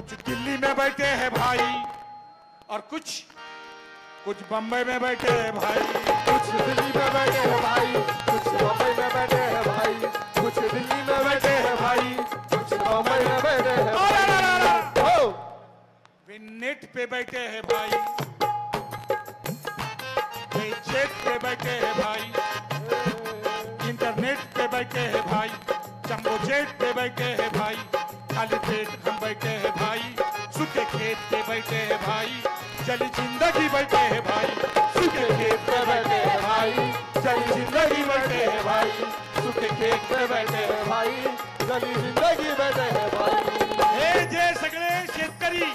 कुछ दिल्ली में बैठे हैं भाई और कुछ बम्बई में बैठे हैं भाई, कुछ दिल्ली में बैठे हैं भाई, कुछ बम्बई में बैठे हैं भाई, कुछ दिल्ली में बैठे हैं भाई, कुछ बम्बई में बैठे हैं भाई, वे नेट पे बैठे हैं भाई, वे जेट पे बैठे हैं भाई, इंटरनेट पे बैठे हैं भाई, जंबो जेट पे बैठे हैं भाई, खाली पेट हम बैठे हैं भाई, सूखे खेत पे बैठे हैं भाई, जली जिंदगी बैठे हैं भाई, सूखे खेत पे बैठे हैं भाई, जली जिंदगी बैठे हैं भाई, सूखे खेत पे बैठे हैं भाई, जली जिंदगी बैठे हैं भाई। हे जे सगळे शेतकरी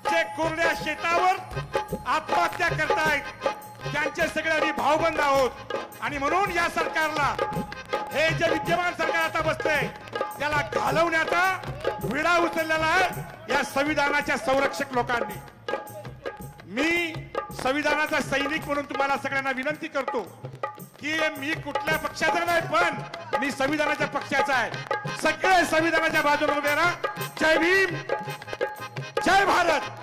जे कोरड्या शेतावर आत्महत्या करतायत त्यांचे सगळे आम्ही भावबंद आहोत आणि म्हणून या सरकारला हे जे विद्यमान सरकार आता बसतंय त्याला घालवण्याचा विडा उचललेला आहे या संविधानाच्या संरक्षक लोकांनी। मी संविधानाचा सैनिक म्हणून तुम्हाला सगळ्यांना विनंती करतो की मी कुठल्या पक्षाचा नाही पण मी संविधानाच्या पक्षाचा आहे। सगळे संविधानाच्या बाजूने उभे राहा। जय भीम, जय भारत।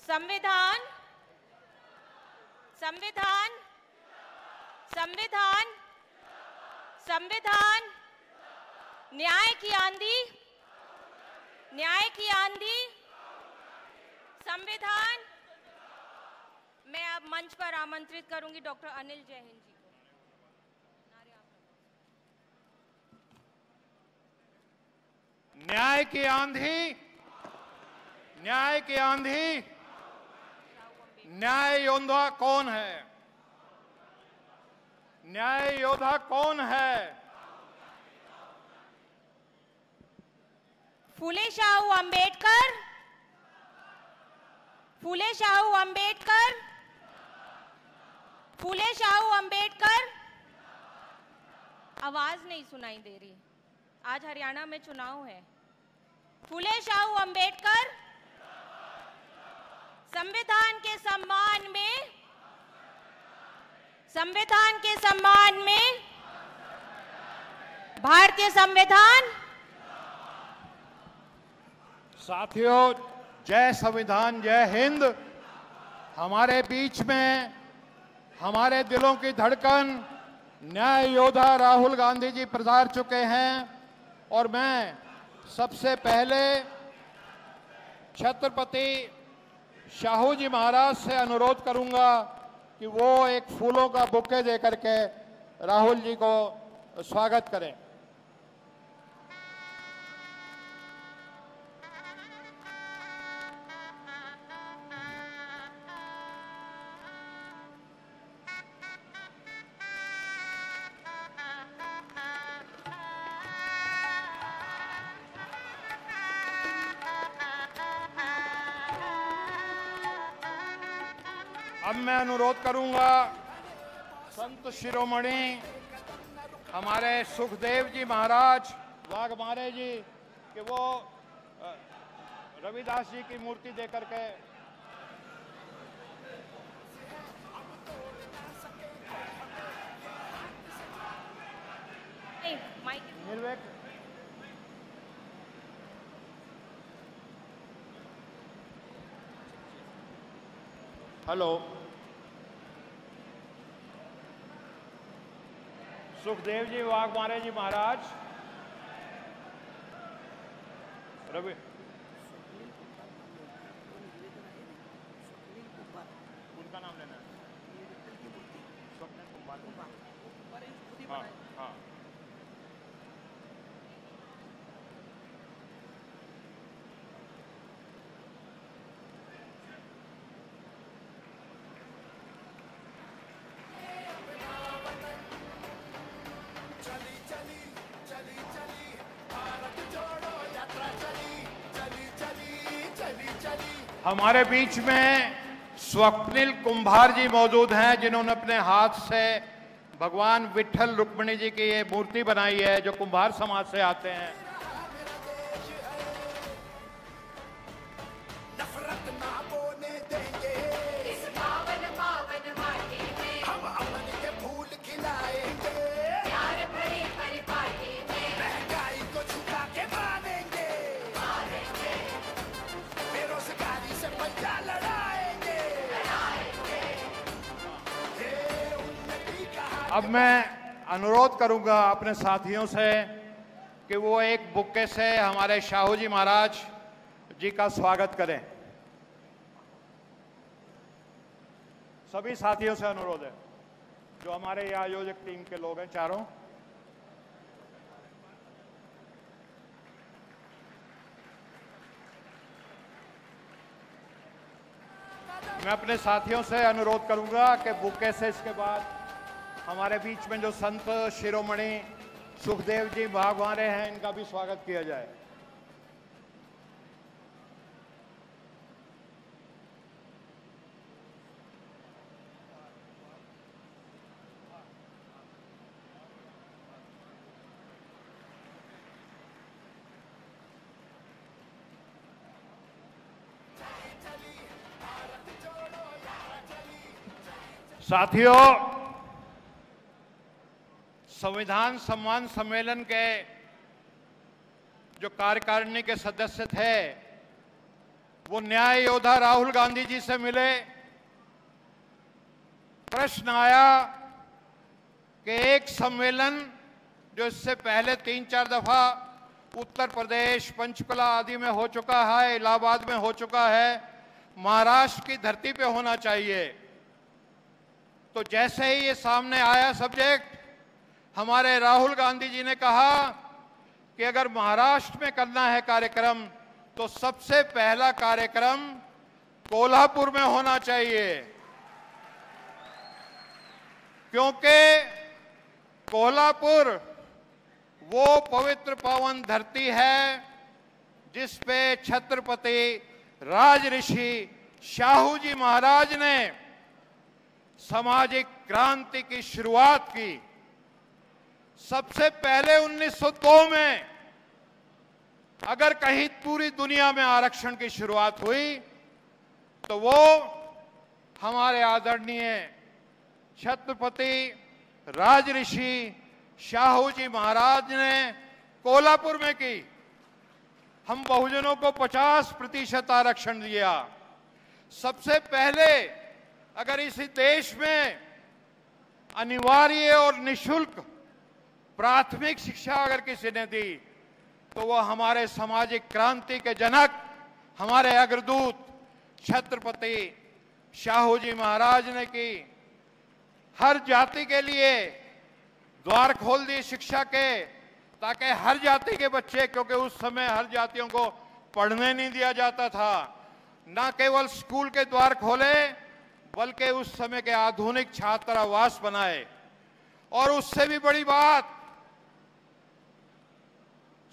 संविधान संविधान संविधान संविधान न्याय की आंधी, न्याय की आंधी, संविधान। मैं अब मंच पर आमंत्रित करूंगी डॉक्टर अनिल जैन जी को। न्याय की आंधी, न्याय की आंधी, न्याय योद्धा कौन है? न्याय योद्धा कौन है? फुले शाहू अंबेडकर, फुले शाहू अंबेडकर, फुले शाहू अंबेडकर। आवाज नहीं सुनाई दे रही। आज हरियाणा में चुनाव है। फुले शाहू अंबेडकर संविधान के सम्मान में, संविधान के सम्मान में भारतीय संविधान। साथियों, जय संविधान, जय हिंद। हमारे बीच में हमारे दिलों की धड़कन न्याय योद्धा राहुल गांधी जी पधार चुके हैं और मैं सबसे पहले छत्रपति शाहू जी महाराज से अनुरोध करूंगा कि वो एक फूलों का बुके देकर के राहुल जी को स्वागत करें। अब मैं अनुरोध करूंगा संत शिरोमणि हमारे सुखदेव जी महाराज वाघमारे जी कि वो रविदास जी की मूर्ति देकर के निर्वेक। हेलो, सुखदेव जी वाघमारे जी महाराज, रवि उनका नाम लेना है। हाँ हाँ, हमारे बीच में स्वप्निल कुंभार जी मौजूद हैं जिन्होंने अपने हाथ से भगवान विठल रुक्मिणी जी की ये मूर्ति बनाई है, जो कुंभार समाज से आते हैं। अब मैं अनुरोध करूंगा अपने साथियों से कि वो एक बुक्के से हमारे शाहू जी महाराज जी का स्वागत करें। सभी साथियों से अनुरोध है जो हमारे ये आयोजक टीम के लोग हैं चारों। मैं अपने साथियों से अनुरोध करूंगा कि बुके से इसके बाद हमारे बीच में जो संत शिरोमणि सुखदेव जी भागवारे हैं इनका भी स्वागत किया जाए। साथियों, संविधान सम्मान सम्मेलन के जो कार्यकारिणी के सदस्य थे वो न्याय योद्धा राहुल गांधी जी से मिले। प्रश्न आया कि एक सम्मेलन जो इससे पहले 3-4 दफा उत्तर प्रदेश पंचकुला आदि में हो चुका है, इलाहाबाद में हो चुका है, महाराष्ट्र की धरती पे होना चाहिए। तो जैसे ही ये सामने आया सब्जेक्ट, हमारे राहुल गांधी जी ने कहा कि अगर महाराष्ट्र में करना है कार्यक्रम तो सबसे पहला कार्यक्रम कोल्हापुर में होना चाहिए, क्योंकि कोल्हापुर वो पवित्र पावन धरती है जिस पे छत्रपति राजऋषि शाहू जी महाराज ने सामाजिक क्रांति की शुरुआत की। सबसे पहले 1902 में अगर कहीं पूरी दुनिया में आरक्षण की शुरुआत हुई तो वो हमारे आदरणीय छत्रपति राजऋषि शाहू जी महाराज ने कोल्हापुर में की। हम बहुजनों को 50% आरक्षण दिया। सबसे पहले अगर इसी देश में अनिवार्य और निशुल्क प्राथमिक शिक्षा अगर किसी ने दी तो वह हमारे सामाजिक क्रांति के जनक, हमारे अग्रदूत छत्रपति शाहू जी महाराज ने की। हर जाति के लिए द्वार खोल दिए शिक्षा के, ताकि हर जाति के बच्चे, क्योंकि उस समय हर जातियों को पढ़ने नहीं दिया जाता था, न केवल स्कूल के द्वार खोले बल्कि उस समय के आधुनिक छात्रावास बनाए। और उससे भी बड़ी बात,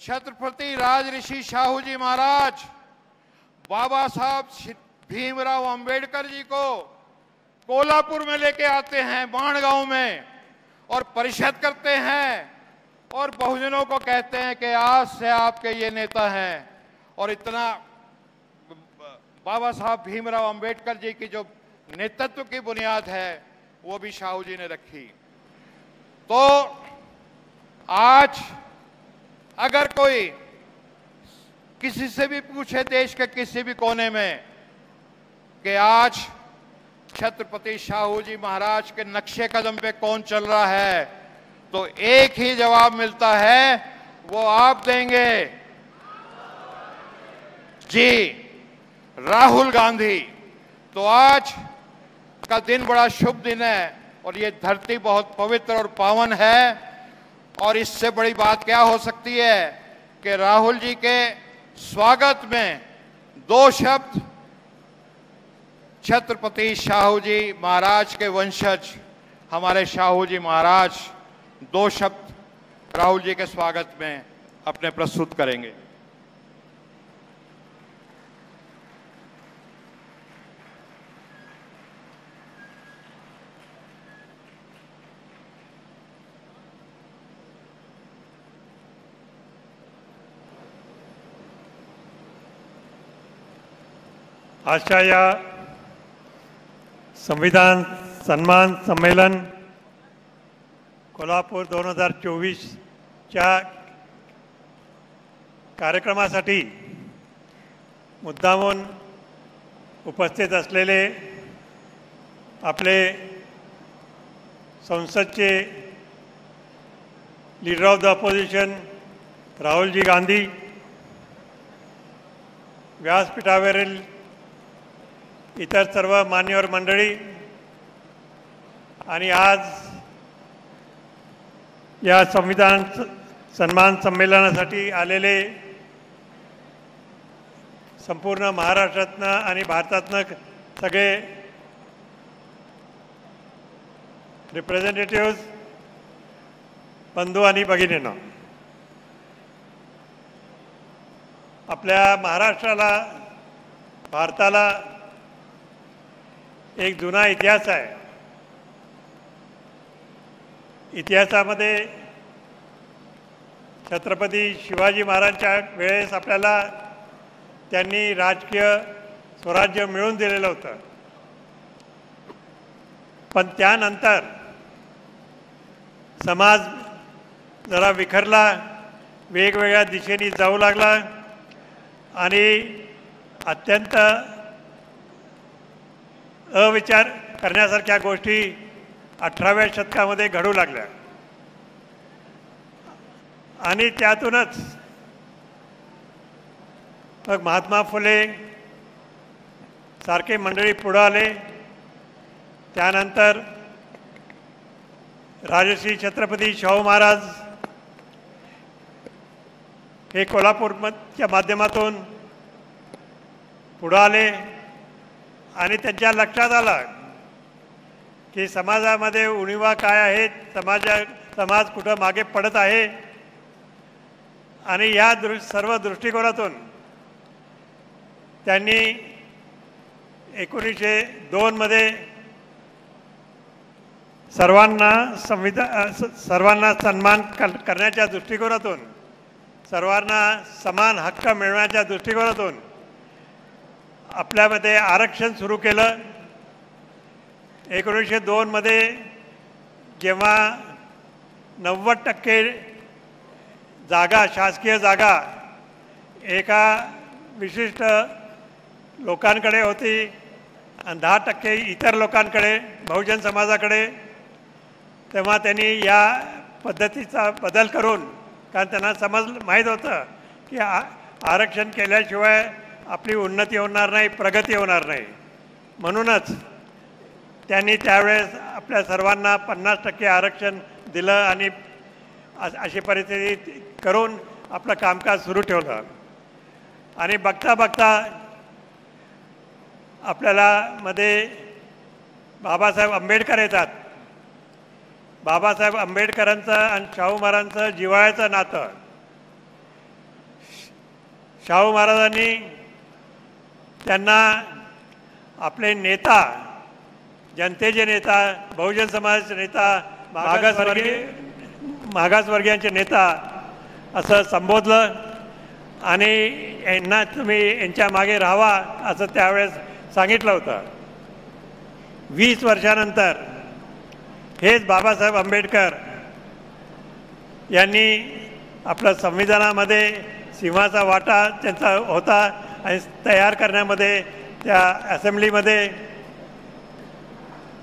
छत्रपति राजऋषि शाहू जी महाराज बाबा साहब भीमराव अंबेडकर जी को कोल्हापुर में लेके आते हैं, बाणगांव में, और परिषद करते हैं और बहुजनों को कहते हैं कि आज से आपके ये नेता हैं। और इतना बाबा साहब भीमराव अंबेडकर जी की जो नेतृत्व की बुनियाद है वो भी शाहू जी ने रखी। तो आज अगर कोई किसी से भी पूछे देश के किसी भी कोने में कि आज छत्रपति शाहू जी महाराज के नक्शे कदम पे कौन चल रहा है, तो एक ही जवाब मिलता है, वो आप देंगे जी, राहुल गांधी। तो आज का दिन बड़ा शुभ दिन है और ये धरती बहुत पवित्र और पावन है। और इससे बड़ी बात क्या हो सकती है कि राहुल जी के स्वागत में 2 शब्द छत्रपति शाहू जी महाराज के वंशज हमारे शाहू जी महाराज 2 शब्द राहुल जी के स्वागत में अपने प्रस्तुत करेंगे। आजच्या या संविधान सन्मान संमेलन कोल्हापूर 2024च्या कार्यक्रमासाठी मुद्दामून उपस्थित असलेले आपले संसदचे leader of the opposition Rahulji Gandhi, व्यासपीठावरील इतर सर्व मान्यवर मंडळी आणि आज या संविधान सन्मान संमेलनासाठी आलेले संपूर्ण महाराष्ट्रातनं आणि भारतातनं सगळे रिप्रेझेंटेटिव्ह्ज, बंधू आणि भगिनींनो, आपल्या महाराष्ट्राला, भारताला एक जुना इतिहास आहे. इतिहासामध्ये छत्रपती शिवाजी महाराजांच्या वेळेस आपल्याला त्यांनी राजकीय स्वराज्य मिळवून दिलेलं होतं. पण त्यानंतर समाज जरा विखरला, वेगवेगळ्या दिशेने जाऊ लागला आणि अत्यंत अविचार करण्यासारख्या गोष्टी 18व्या शतकामध्ये घडू लागल्या. आणि त्यातूनच मग महात्मा फुले सारखे मंडळी पुढे आले. त्यानंतर राजश्री छत्रपती शाहू महाराज हे कोल्हापूरच्या माध्यमातून पुढे आले आणि त्यांच्या लक्षात आलं की समाजामध्ये उणिवा काय आहेत, समाज कुठं मागे पडत आहे. आणि या सर्व दृष्टिकोनातून त्यांनी 1902 मध्ये सर्वांना सन्मान करण्याच्या दृष्टिकोनातून, सर्वांना समान हक्क मिळवण्याच्या दृष्टिकोनातून आपल्यामध्ये आरक्षण सुरू केलं. 1902 मध्ये जेव्हा 90% जागा, शासकीय जागा एका विशिष्ट लोकांकडे होती आणि 10% इतर लोकांकडे, बहुजन समाजाकडे, तेव्हा त्यांनी या पद्धतीचा बदल करून, कारण त्यांना माहीत होतं की आरक्षण केल्याशिवाय आपली उन्नती होणार नाही, प्रगती होणार नाही. म्हणूनच त्यांनी त्यावेळेस आपल्या सर्वांना 50% आरक्षण दिलं आणि अशी परिस्थिती करून आपलं कामकाज सुरू ठेवलं. आणि बघता बघता आपल्याला मध्ये बाबासाहेब आंबेडकर येतात. बाबासाहेब आंबेडकरांचं आणि शाहू महाराजांचं जिव्हाळ्याचं नातं. शाहू महाराजांनी त्यांना आपले नेता, जनतेचे नेता, बहुजन समाजाचे नेता, मागासवर्गीयांचे नेता असं संबोधलं आणि यांना तुम्ही यांच्या मागे राहावा असं त्यावेळेस सांगितलं होतं. 20 वर्षानंतर हेच बाबासाहेब आंबेडकर यांनी आपल्या संविधानामध्ये सिंहाचा वाटा त्यांचा होता आणि तयार करण्यामध्ये, त्या असेंब्लीमध्ये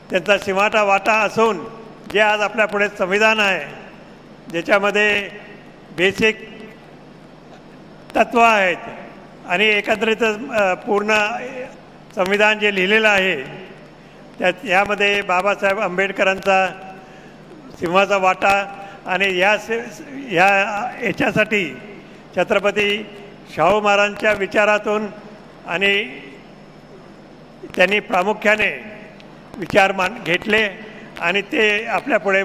त्यांचा सिंहाचा वाटा असून जे आज आपल्या पुढे संविधान आहे, ज्याच्यामध्ये बेसिक तत्व आहेत आणि एकत्रित पूर्ण संविधान जे लिहिलेलं आहे, यामध्ये बाबासाहेब आंबेडकरांचा सिंहाचा वाटा. आणि याच्यासाठी छत्रपती शाहू महाराजांच्या विचारातून आणि त्यांनी प्रामुख्याने विचार घेतले आणि ते आपल्या पुढे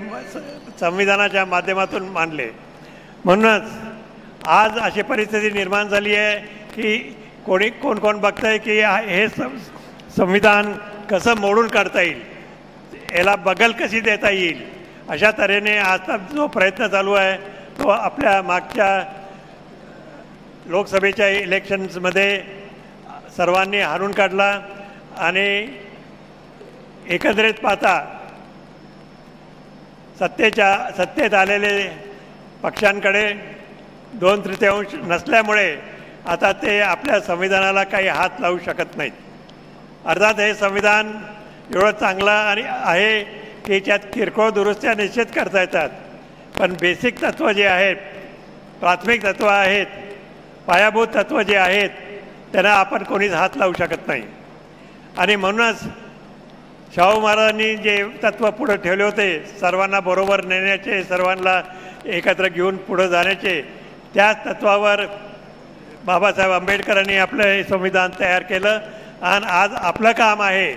संविधानाच्या माध्यमातून मांडले. म्हणूनच आज अशी परिस्थिती निर्माण झाली आहे की कोण बघतंय की हे संविधान कसं मोडून काढता येईल, याला बगल कशी देता येईल, अशा तऱ्हेने आता जो प्रयत्न चालू आहे तो आपल्या मागच्या लोकसभेच्या इलेक्शन्समध्ये सर्वांनी हारून काढला. आणि एकत्रित पाहता सत्तेत आलेले पक्षांकडे 2/3 नसल्यामुळे आता ते आपल्या संविधानाला काही हात लावू शकत नाहीत. अर्थात हे संविधान एवढं चांगलं आणि आहे की याच्यात किरकोळ दुरुस्त्या निश्चित करता येतात, पण बेसिक तत्व जे आहेत, प्राथमिक तत्व आहेत, पायाभूत तत्व जे आहेत, त्यांना आपण कोणीच हात लावू शकत नाही. आणि म्हणूनच शाहू महाराजांनी जे तत्व पुढे ठेवले होते, सर्वांना बरोबर नेण्याचे, सर्वांना एकत्र घेऊन पुढे जाण्याचे, त्याच तत्वावर बाबासाहेब आंबेडकरांनी आपलं हे संविधान तयार केलं. आणि आज आपलं काम आहे,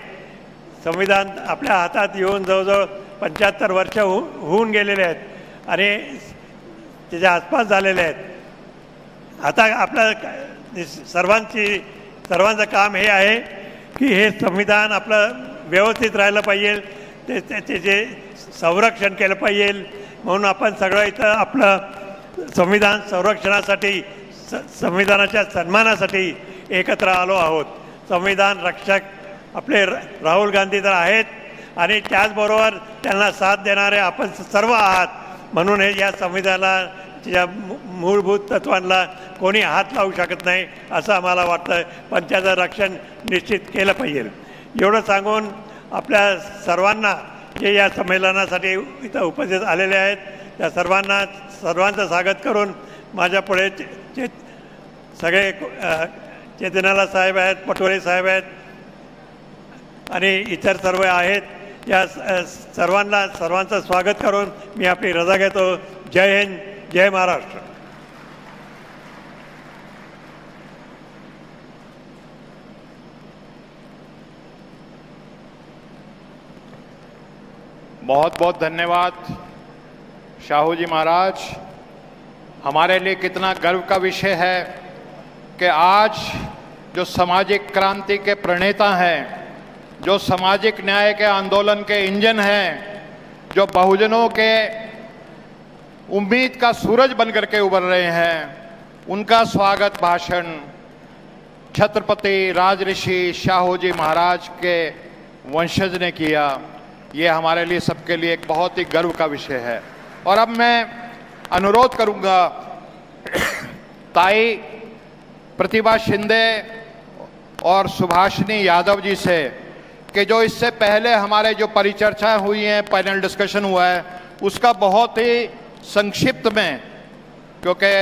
संविधान आपल्या हातात येऊन जवळजवळ 75 वर्ष होऊन गेलेले आहेत आणि त्याच्या आसपास झालेले आहेत. आता आपल्या सर्वांचं काम हे आहे की हे संविधान आपलं व्यवस्थित राहिलं पाहिजे, त्याचे जे संरक्षण केलं पाहिजे. म्हणून आपण सगळं इथं आपलं संविधान संरक्षणासाठी, संविधानाच्या सन्मानासाठी एकत्र आलो आहोत. संविधान रक्षक आपले राहुल गांधी तर आहेत आणि त्याचबरोबर त्यांना साथ देणारे आपण सर्व आहात. म्हणून हे या संविधानाच्या मूलभूत तत्वांना कोणी हात लावू शकत नाही असं आम्हाला वाटतं, पण त्याचं रक्षण निश्चित केलं पाहिजे. एवढं सांगून आपल्या सर्वांना जे या संमेलनासाठी इथं उपस्थित आलेले आहेत त्या सर्वांचं स्वागत करून माझ्या पुढे सगळे चेतनाला साहेब आहेत, पटोले साहेब आहेत आणि इतर सर्व आहेत, या सर्वांचं स्वागत करून मी आपली रजा घेतो. जय हिंद, जय महाराष्ट्र. बहुत बहुत धन्यवाद शाहू जी महाराज. हमारे लिए कितना गर्व का विषय है कि आज जो सामाजिक क्रांति के प्रणेता हैं, जो सामाजिक न्याय के आंदोलन के इंजन हैं, जो बहुजनों के उम्मीद का सूरज बनकर के उभर रहे हैं, उनका स्वागत भाषण छत्रपति राजऋषि शाहू जी महाराज के वंशज ने किया. ये हमारे लिए, सबके लिए एक बहुत ही गर्व का विषय है. और अब मैं अनुरोध करूंगा ताई प्रतिभा शिंदे और सुभाषिनी यादव जी से कि जो इससे पहले हमारे जो परिचर्चाएं हुई हैं, पैनल डिस्कशन हुआ है, उसका बहुत ही संक्षिप्त में, क्योंकि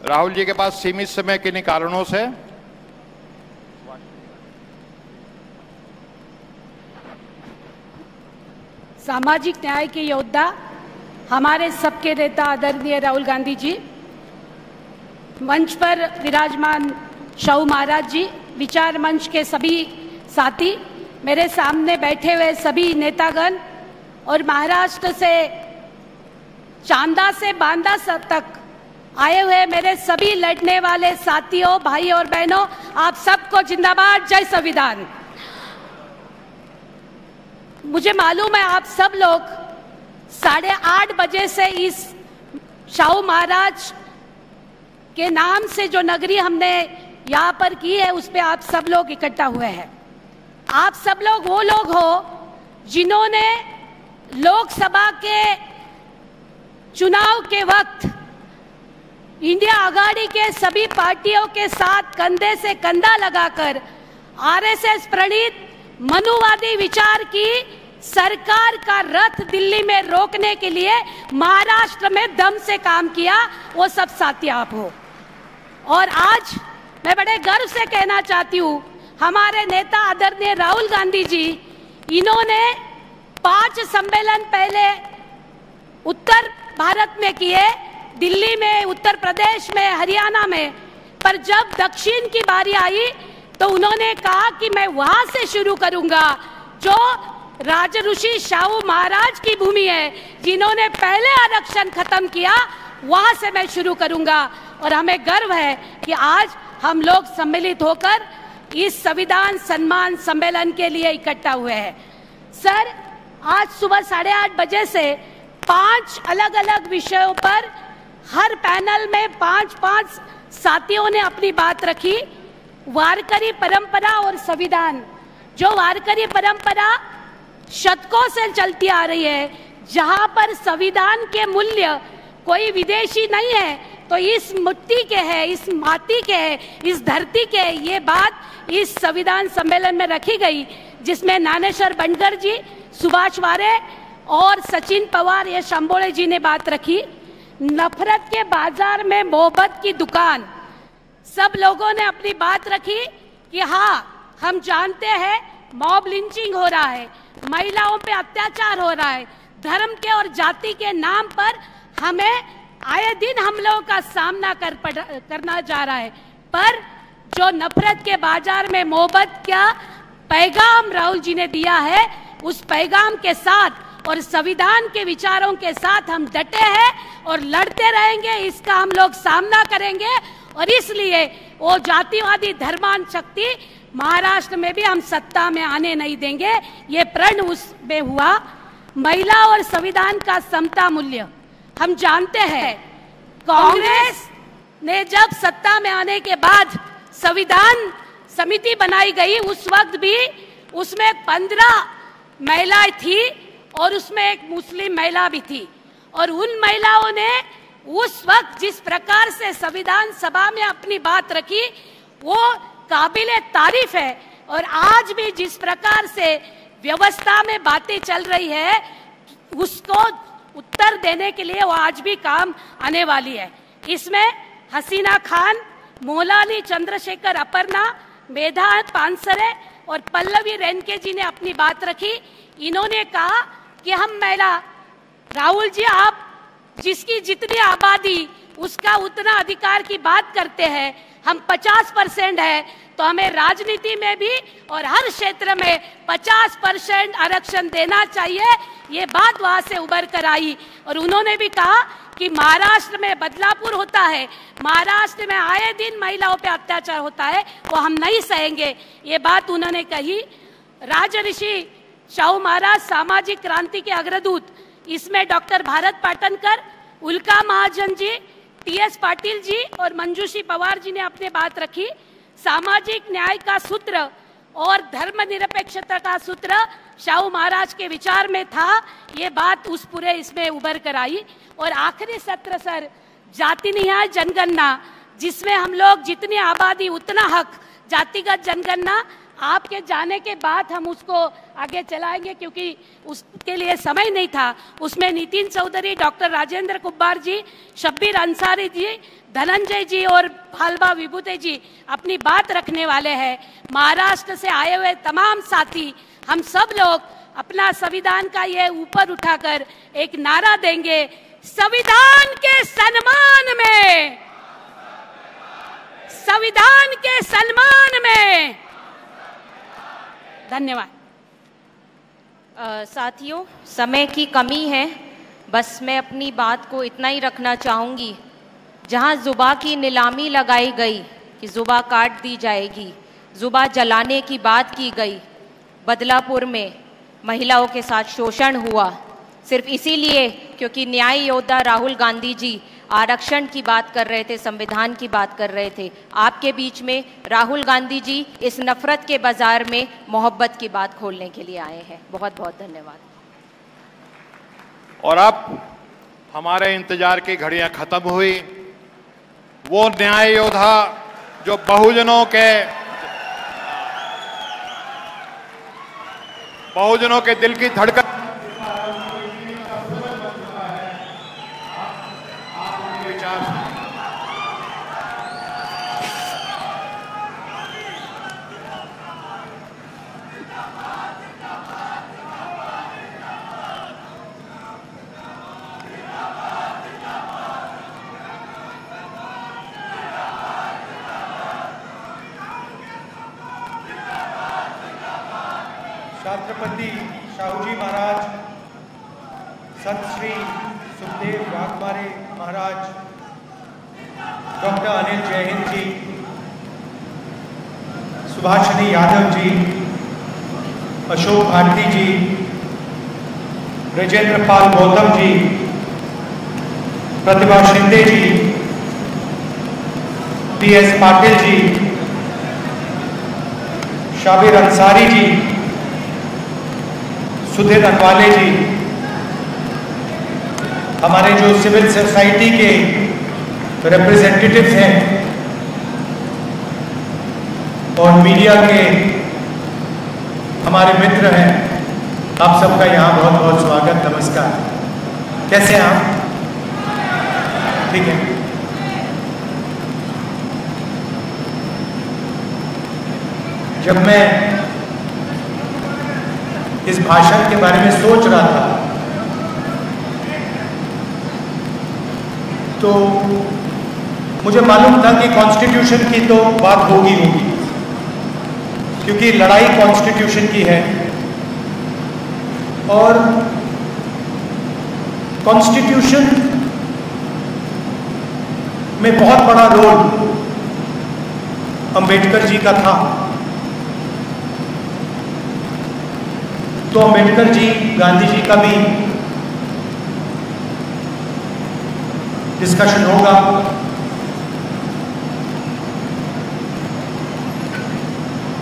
राहुल जी के पास सीमित समय किन्हीं कारणों से सामाजिक न्याय के योद्धा हमारे सबके नेता आदरणीय राहुल गांधी जी, मंच पर विराजमान शाहू महाराज जी, विचार मंच के सभी साथी, मेरे सामने बैठे हुए सभी नेतागण और महाराष्ट्र से चांदा से बांदा तक आए हुए मेरे सभी लड़ने वाले साथियों, भाई और बहनों, आप सबको जिंदाबाद, जय संविधान. मुझे मालूम है आप सब लोग 8:30 बजे से इस शाहू महाराज के नाम से जो नगरी हमने यहाँ पर की है उस पे आप सब लोग इकट्ठा हुए हैं. आप सब लोग वो लोग हो जिन्होंने लोकसभा के चुनाव के वक्त इंडिया आघाड़ी के सभी पार्टियों के साथ कंधे से कंधा लगाकर आरएसएस प्रणीत मनुवादी विचार की सरकार का रथ दिल्ली में रोकने के लिए महाराष्ट्र में दम से काम किया. वो सब साथी आप हो. और आज मैं बड़े गर्व से कहना चाहती हूँ, हमारे नेता आदरणीय राहुल गांधी जी, इन्होंने 5 सम्मेलन पहले उत्तर भारत में किए, दिल्ली में, उत्तर प्रदेश में, हरियाणा में, पर जब दक्षिण की बारी आई तो उन्होंने कहा कि मैं वहां से शुरू करूंगा जो राजऋषि शाहू महाराज की भूमि है, जिन्होंने पहले आरक्षण खत्म किया, वहां से मैं शुरू करूंगा. और हमें गर्व है कि आज हम लोग सम्मिलित होकर इस संविधान सम्मान सम्मेलन के लिए इकट्ठा हुए हैं. सर, आज सुबह 8:30 बजे से 5 अलग अलग विषयों पर हर पैनल में 5-5 साथियों ने अपनी बात रखी. वारकरी परंपरा और संविधान, जो वारकरी परंपरा शतकों से चलती आ रही है, जहां पर संविधान के मूल्य कोई विदेशी नहीं है तो इस मिट्टी के है, इस माटी के है, इस धरती के है. ये बात इस संविधान सम्मेलन में रखी गई. जिसमें ज्ञानेश्वर बंडगर जी, सुभाष वारे और सचिन पवार, ये शंबोले जी ने बात रखी। नफरत के बाजार में मोहब्बत की दुकान, सब लोगों ने अपनी बात रखी कि हाँ, हम जानते हैं मॉब लिंचिंग हो रहा है, महिलाओं पे अत्याचार हो रहा है, धर्म के और जाति के नाम पर हमें आए दिन हमलों का सामना करना जा रहा है, पर जो नफरत के बाजार में मोहब्बत का पैगाम राहुल जी ने दिया है, उस पैगाम के साथ और संविधान के विचारों के साथ हम डटे हैं और लड़ते रहेंगे। इसका हम लोग सामना करेंगे और इसलिए वो जातिवादी धर्मांध शक्ति महाराष्ट्र में भी हम सत्ता में आने नहीं देंगे। ये प्रण उसमें हुआ। महिला और संविधान का समता मूल्य हम जानते हैं। कांग्रेस ने जब सत्ता में आने के बाद संविधान समिति बनाई गई, उस वक्त भी उसमें 15 महिलाएं थी और उसमें एक मुस्लिम महिला भी थी, और उन महिलाओं ने उस वक्त जिस प्रकार से संविधान सभा में अपनी बात रखी वो काबिले तारीफ है। और आज भी जिस प्रकार से व्यवस्था में बातें चल रही है उसको उत्तर देने के लिए वो आज भी काम आने वाली है। इसमें हसीना खान, मोलानी चंद्रशेखर, अपर्णा, मेधा पानसरे और पल्लवी रेणके जी ने अपनी बात रखी। इन्होंने कहा कि हम महिला, राहुल जी आप जिसकी जितनी आबादी उसका उतना अधिकार की बात करते हैं, हम 50% है तो हमें राजनीति में भी और हर क्षेत्र में 50% आरक्षण देना चाहिए। ये बात वहां से उभर कर आई और उन्होंने भी कहा कि महाराष्ट्र में बदलापुर होता है, महाराष्ट्र में आए दिन महिलाओं पे अत्याचार होता है, वो हम नहीं सहेंगे। ये बात उन्होंने कही। राजऋषि शाहू महाराज सामाजिक क्रांति के अग्रदूत, इसमें डॉक्टर भारत पाटनकर, उल्का महाजन जी, टीएस पाटिल जी और मंजूषी पवार जी ने अपने बात रखी। सामाजिक न्याय का सूत्र और धर्मनिरपेक्षता का सूत्र शाहू महाराज के विचार में था। ये बात उस पूरे इसमें उभर कर आई। और आखिरी सत्र सर, जाति न्याय जनगणना, जिसमें हम लोग जितनी आबादी उतना हक, जातिगत जनगणना, आपके जाने के बाद हम उसको आगे चलाएंगे क्योंकि उसके लिए समय नहीं था। उसमें नितिन चौधरी, डॉक्टर राजेंद्र कुब्बार जी, शब्बीर अंसारी जी, धनंजय जी और भालबा विभूते जी अपनी बात रखने वाले हैं। महाराष्ट्र से आए हुए तमाम साथी, हम सब लोग अपना संविधान का ये ऊपर उठाकर एक नारा देंगे, संविधान के सम्मान में, संविधान के सम्मान में। धन्यवाद। साथियों, समय की कमी है, बस मैं अपनी बात को इतना ही रखना चाहूँगी। जहाँ जुबा की नीलामी लगाई गई कि जुबा काट दी जाएगी, जुबा जलाने की बात की गई, बदलापुर में महिलाओं के साथ शोषण हुआ सिर्फ इसीलिए क्योंकि न्याय योद्धा राहुल गांधी जी आरक्षण की बात कर रहे थे, संविधान की बात कर रहे थे। आपके बीच में राहुल गांधी जी इस नफरत के बाजार में मोहब्बत की बात खोलने के लिए आए हैं। बहुत बहुत धन्यवाद। और अब हमारे इंतजार की घड़ियां खत्म हुई। वो न्याय योद्धा जो बहुजनों के दिल की धड़कन छत्रपति शाहू जी महाराज, संत श्री सुखदेव वाघमारे महाराज, डॉक्टर अनिल जैन जी, सुभाषिनी यादव जी, अशोक भारती जी, ब्रजेंद्र पाल गौतम जी, प्रतिभा शिंदे जी, टीएस पाटिल जी, शाबिर अंसारी जी, सुधीर अटवाले जी, हमारे जो सिविल सोसाइटी के रिप्रेजेंटेटिव्स हैं और मीडिया के हमारे मित्र हैं, आप सबका यहाँ बहुत बहुत स्वागत, नमस्कार। कैसे हैं आप? ठीक है। जब मैं इस भाषण के बारे में सोच रहा था तो मुझे मालूम था कि कॉन्स्टिट्यूशन की तो बात होगी क्योंकि लड़ाई कॉन्स्टिट्यूशन की है और कॉन्स्टिट्यूशन में बहुत बड़ा रोल अंबेडकर जी का था। तो अंबेडकर जी, गांधी जी का भी डिस्कशन होगा।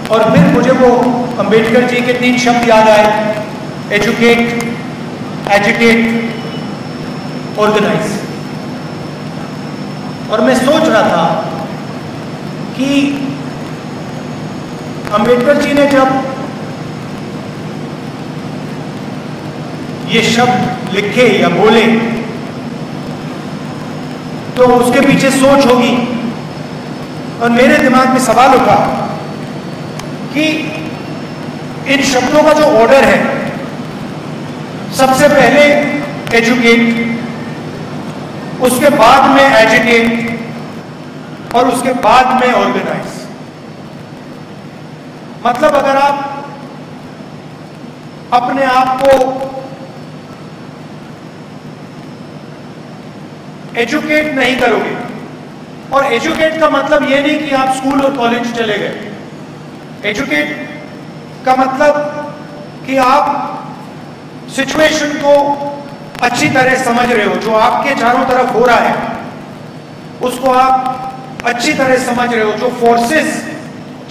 और फिर मुझे वो अंबेडकर जी के 3 शब्द याद आए, एजुकेट, एजिटेट, ऑर्गेनाइज। और मैं सोच रहा था कि अंबेडकर जी ने जब ये शब्द लिखे या बोले तो उसके पीछे सोच होगी। और मेरे दिमाग में सवाल उठा कि इन शब्दों का जो ऑर्डर है, सबसे पहले एजुकेट, उसके बाद में एजिटेट और उसके बाद में ऑर्गेनाइज। मतलब अगर आप अपने आप को एजुकेट नहीं करोगे, और एजुकेट का मतलब यह नहीं कि आप स्कूल और कॉलेज चले गए। एजुकेट का मतलब कि आप सिचुएशन को अच्छी तरह समझ रहे हो, जो आपके चारों तरफ हो रहा है उसको आप अच्छी तरह समझ रहे हो, जो फोर्सेस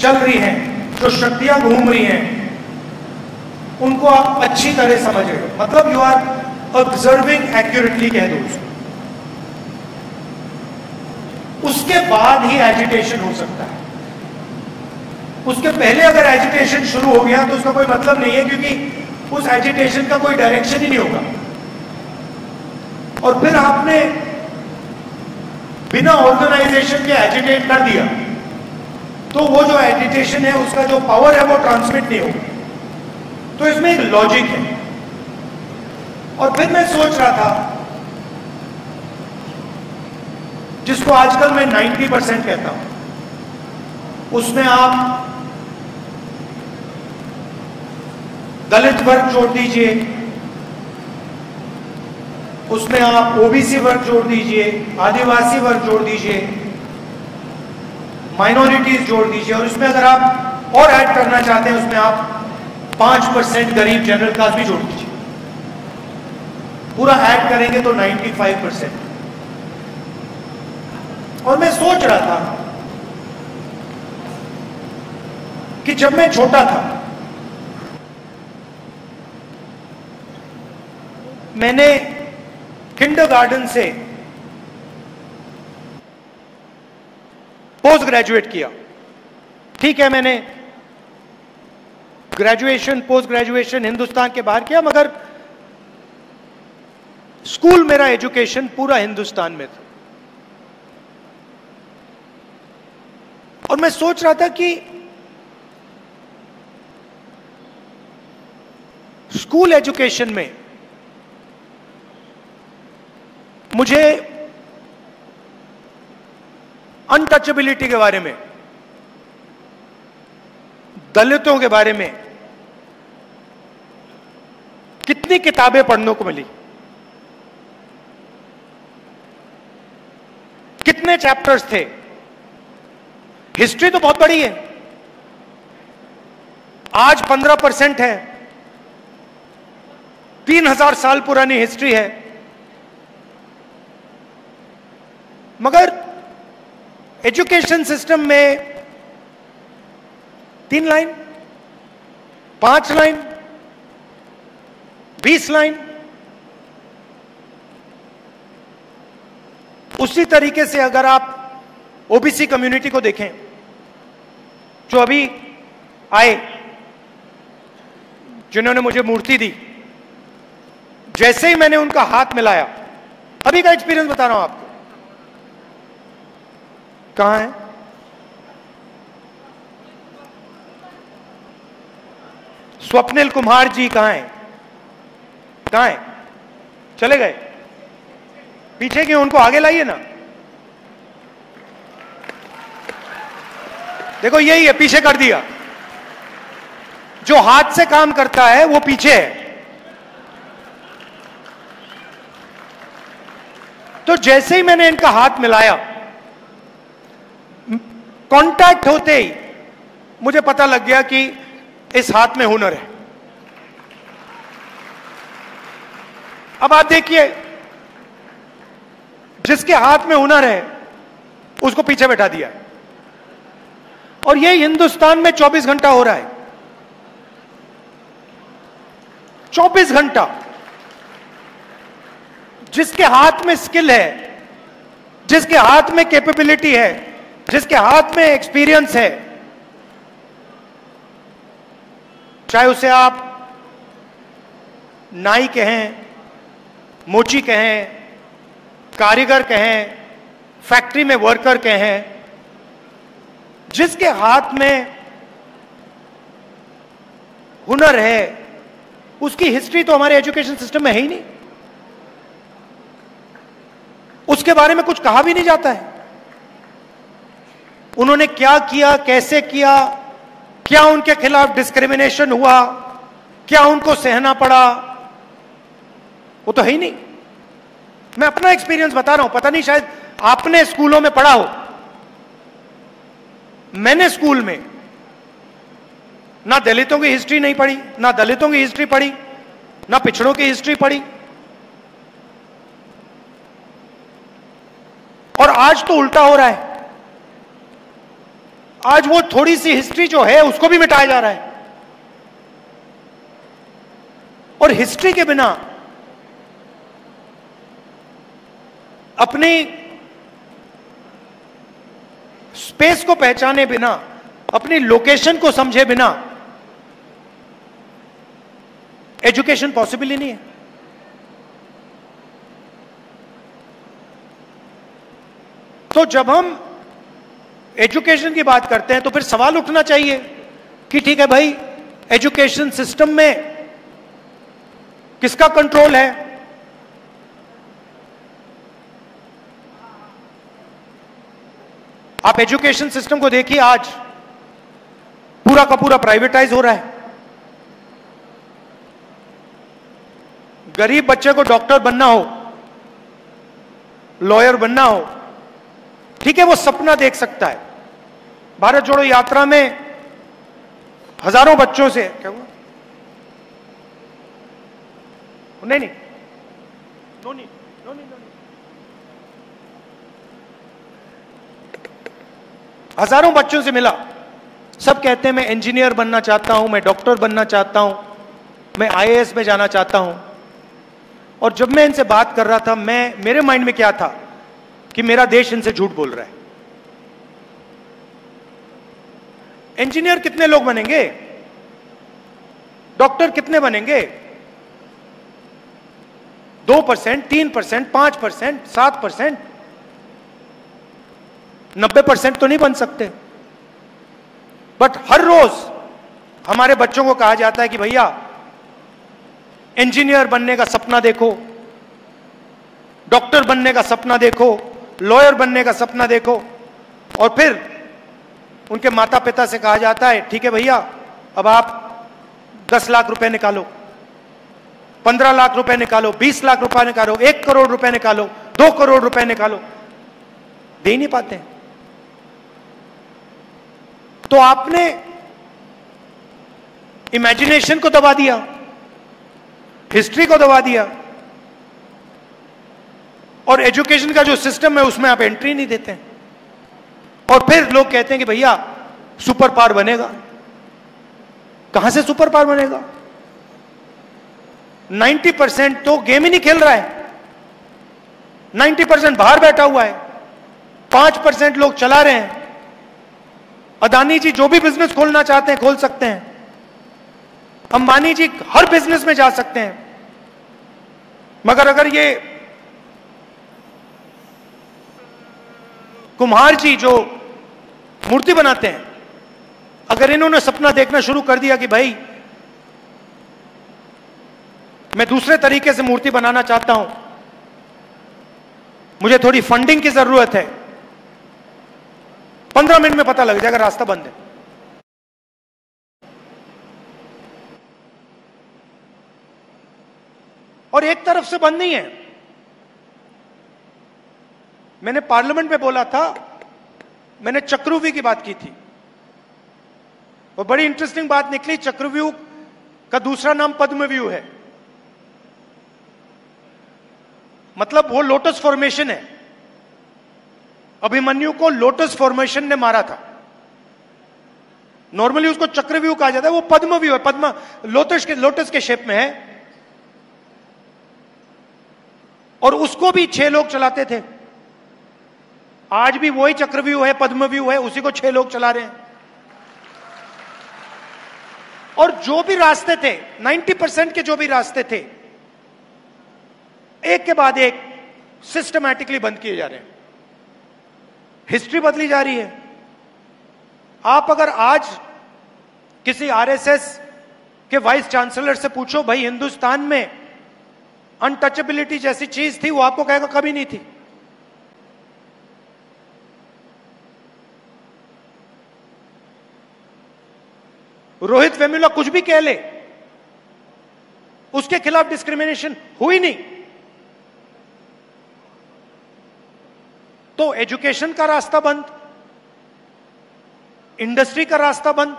चल रही हैं, जो शक्तियां घूम रही हैं, उनको आप अच्छी तरह समझ रहे हो। मतलब यू आर ऑब्जर्विंग एक्यूरेटली कह दो उसको। उसके बाद ही एजिटेशन हो सकता है। उसके पहले अगर एजिटेशन शुरू हो गया तो उसका कोई मतलब नहीं है, क्योंकि उस एजिटेशन का कोई डायरेक्शन ही नहीं होगा। और फिर आपने बिना ऑर्गेनाइजेशन के एजिटेट कर दिया तो वो जो एजिटेशन है उसका जो पावर है वो ट्रांसमिट नहीं होगा। तो इसमें एक लॉजिक है। और फिर मैं सोच रहा था, जिसको आजकल मैं 90% कहता हूं, उसमें आप दलित वर्ग जोड़ दीजिए, उसमें आप ओबीसी वर्ग जोड़ दीजिए, आदिवासी वर्ग जोड़ दीजिए, माइनॉरिटीज जोड़ दीजिए, और उसमें अगर आप और ऐड करना चाहते हैं उसमें आप 5% गरीब जनरल कास्ट भी जोड़ दीजिए। पूरा ऐड करेंगे तो 95%। और मैं सोच रहा था कि जब मैं छोटा था मैंने किंडरगार्टन से पोस्ट ग्रेजुएट किया। ठीक है, मैंने ग्रेजुएशन, पोस्ट ग्रेजुएशन हिंदुस्तान के बाहर किया, मगर स्कूल मेरा एजुकेशन पूरा हिंदुस्तान में था। और मैं सोच रहा था कि स्कूल एजुकेशन में मुझे अनटचेबिलिटी के बारे में, दलितों के बारे में कितनी किताबें पढ़ने को मिली, कितने चैप्टर्स थे। हिस्ट्री तो बहुत बड़ी है, आज 15% है, 3000 साल पुरानी हिस्ट्री है, मगर एजुकेशन सिस्टम में 3 लाइन, 5 लाइन, 20 लाइन, उसी तरीके से अगर आप ओबीसी कम्युनिटी को देखें जो अभी आए, जिन्होंने मुझे मूर्ति दी, जैसे ही मैंने उनका हाथ मिलाया, अभी का एक्सपीरियंस बता रहा हूं आपको। कहां है? स्वप्निल कुमार जी कहां हैं? कहां हैं? चले गए? पीछे क्यों? उनको आगे लाइए ना। देखो यही है, पीछे कर दिया। जो हाथ से काम करता है वो पीछे है। तो जैसे ही मैंने इनका हाथ मिलाया, कांटेक्ट होते ही मुझे पता लग गया कि इस हाथ में हुनर है। अब आप देखिए, जिसके हाथ में हुनर है उसको पीछे बैठा दिया, और ये हिंदुस्तान में 24 घंटा हो रहा है। 24 घंटा। जिसके हाथ में स्किल है, जिसके हाथ में कैपेबिलिटी है, जिसके हाथ में एक्सपीरियंस है, चाहे उसे आप नाई कहें, मोची कहें, कारीगर कहें, फैक्ट्री में वर्कर कहें, जिसके हाथ में हुनर है उसकी हिस्ट्री तो हमारे एजुकेशन सिस्टम में है ही नहीं। उसके बारे में कुछ कहा भी नहीं जाता है। उन्होंने क्या किया, कैसे किया, क्या उनके खिलाफ डिस्क्रिमिनेशन हुआ, क्या उनको सहना पड़ा, वो तो है ही नहीं। मैं अपना एक्सपीरियंस बता रहा हूं, पता नहीं शायद आपने स्कूलों में पढ़ा हो। मैंने स्कूल में ना दलितों की हिस्ट्री नहीं पढ़ी, ना दलितों की हिस्ट्री पढ़ी, ना पिछड़ों की हिस्ट्री पढ़ी। और आज तो उल्टा हो रहा है। आज वो थोड़ी सी हिस्ट्री जो है उसको भी मिटाया जा रहा है। और हिस्ट्री के बिना, अपनी स्पेस को पहचाने बिना, अपनी लोकेशन को समझे बिना एजुकेशन पॉसिबल ही नहीं है। तो जब हम एजुकेशन की बात करते हैं तो फिर सवाल उठना चाहिए कि ठीक है भाई, एजुकेशन सिस्टम में किसका कंट्रोल है? आप एजुकेशन सिस्टम को देखिए, आज पूरा का पूरा प्राइवेटाइज हो रहा है। गरीब बच्चे को डॉक्टर बनना हो, लॉयर बनना हो, ठीक है, वो सपना देख सकता है। भारत जोड़ो यात्रा में हजारों बच्चों से, क्या हुआ? नहीं नहीं, नो नहीं, नो नहीं, नो नहीं। हजारों बच्चों से मिला, सब कहते हैं मैं इंजीनियर बनना चाहता हूं, मैं डॉक्टर बनना चाहता हूं, मैं आईएएस में जाना चाहता हूं। और जब मैं इनसे बात कर रहा था, मेरे माइंड में क्या था कि मेरा देश इनसे झूठ बोल रहा है। इंजीनियर कितने लोग बनेंगे? डॉक्टर कितने बनेंगे? 2%, 3%, 5%, 7%, 90% तो नहीं बन सकते। बट हर रोज हमारे बच्चों को कहा जाता है कि भैया इंजीनियर बनने का सपना देखो, डॉक्टर बनने का सपना देखो, लॉयर बनने का सपना देखो। और फिर उनके माता पिता से कहा जाता है ठीक है भैया, अब आप 10 लाख रुपए निकालो, 15 लाख रुपए निकालो, 20 लाख रुपए निकालो, 1 करोड़ रुपए निकालो, 2 करोड़ रुपए निकालो। दे ही नहीं पाते हैं। तो आपने इमेजिनेशन को दबा दिया, हिस्ट्री को दबा दिया, और एजुकेशन का जो सिस्टम है उसमें आप एंट्री नहीं देते हैं। और फिर लोग कहते हैं कि भैया सुपर पावर बनेगा। कहां से सुपर पावर बनेगा? 90% तो गेम ही नहीं खेल रहा है, 90% बाहर बैठा हुआ है, 5% लोग चला रहे हैं। अदानी जी जो भी बिजनेस खोलना चाहते हैं खोल सकते हैं। अंबानी जी हर बिजनेस में जा सकते हैं, मगर अगर ये कुम्हार जी जो मूर्ति बनाते हैं, अगर इन्होंने सपना देखना शुरू कर दिया कि भाई मैं दूसरे तरीके से मूर्ति बनाना चाहता हूं, मुझे थोड़ी फंडिंग की जरूरत है, 15 मिनट में पता लग जाएगा रास्ता बंद है। और एक तरफ से बंद नहीं है। मैंने पार्लियामेंट में बोला था, मैंने चक्रव्यूह की बात की थी और बड़ी इंटरेस्टिंग बात निकली। चक्रव्यूह का दूसरा नाम पद्मव्यूह है, मतलब वो लोटस फॉर्मेशन है। अभिमन्यु को लोटस फॉर्मेशन ने मारा था। नॉर्मली उसको चक्रव्यूह कहा जाता है, वो पद्मव्यूह है, पद्म लोटस के शेप में है। और उसको भी 6 लोग चलाते थे। आज भी वही चक्रव्यूह है, पद्मव्यूह है, उसी को 6 लोग चला रहे हैं। और जो भी रास्ते थे, 90% के जो भी रास्ते थे, एक के बाद एक सिस्टमैटिकली बंद किए जा रहे हैं। हिस्ट्री बदली जा रही है। आप अगर आज किसी आरएसएस के वाइस चांसलर से पूछो, भाई हिंदुस्तान में अनटचेबिलिटी जैसी चीज थी, वो आपको कहेगा कभी नहीं थी। रोहित वेमुला कुछ भी कह ले, उसके खिलाफ डिस्क्रिमिनेशन हुई नहीं। तो एजुकेशन का रास्ता बंद, इंडस्ट्री का रास्ता बंद।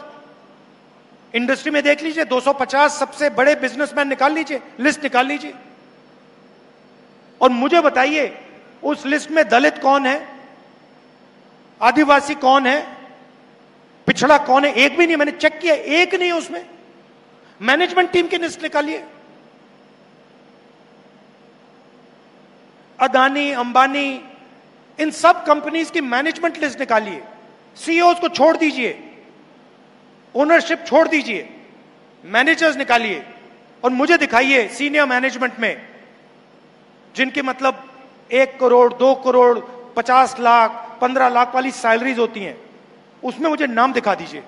इंडस्ट्री में देख लीजिए, 250 सबसे बड़े बिजनेसमैन निकाल लीजिए, लिस्ट निकाल लीजिए, और मुझे बताइए उस लिस्ट में दलित कौन है, आदिवासी कौन है, पिछड़ा कौन है? एक भी नहीं। मैंने चेक किया, एक नहीं है उसमें। मैनेजमेंट टीम की लिस्ट निकालिए, अदानी, अंबानी, इन सब कंपनीज की मैनेजमेंट लिस्ट निकालिए। सीईओ को छोड़ दीजिए, ओनरशिप छोड़ दीजिए, मैनेजर्स निकालिए और मुझे दिखाइए सीनियर मैनेजमेंट में जिनकी मतलब 1 करोड़, 2 करोड़, 50 लाख, 15 लाख वाली सैलरीज होती हैं, उसमें मुझे नाम दिखा दीजिए।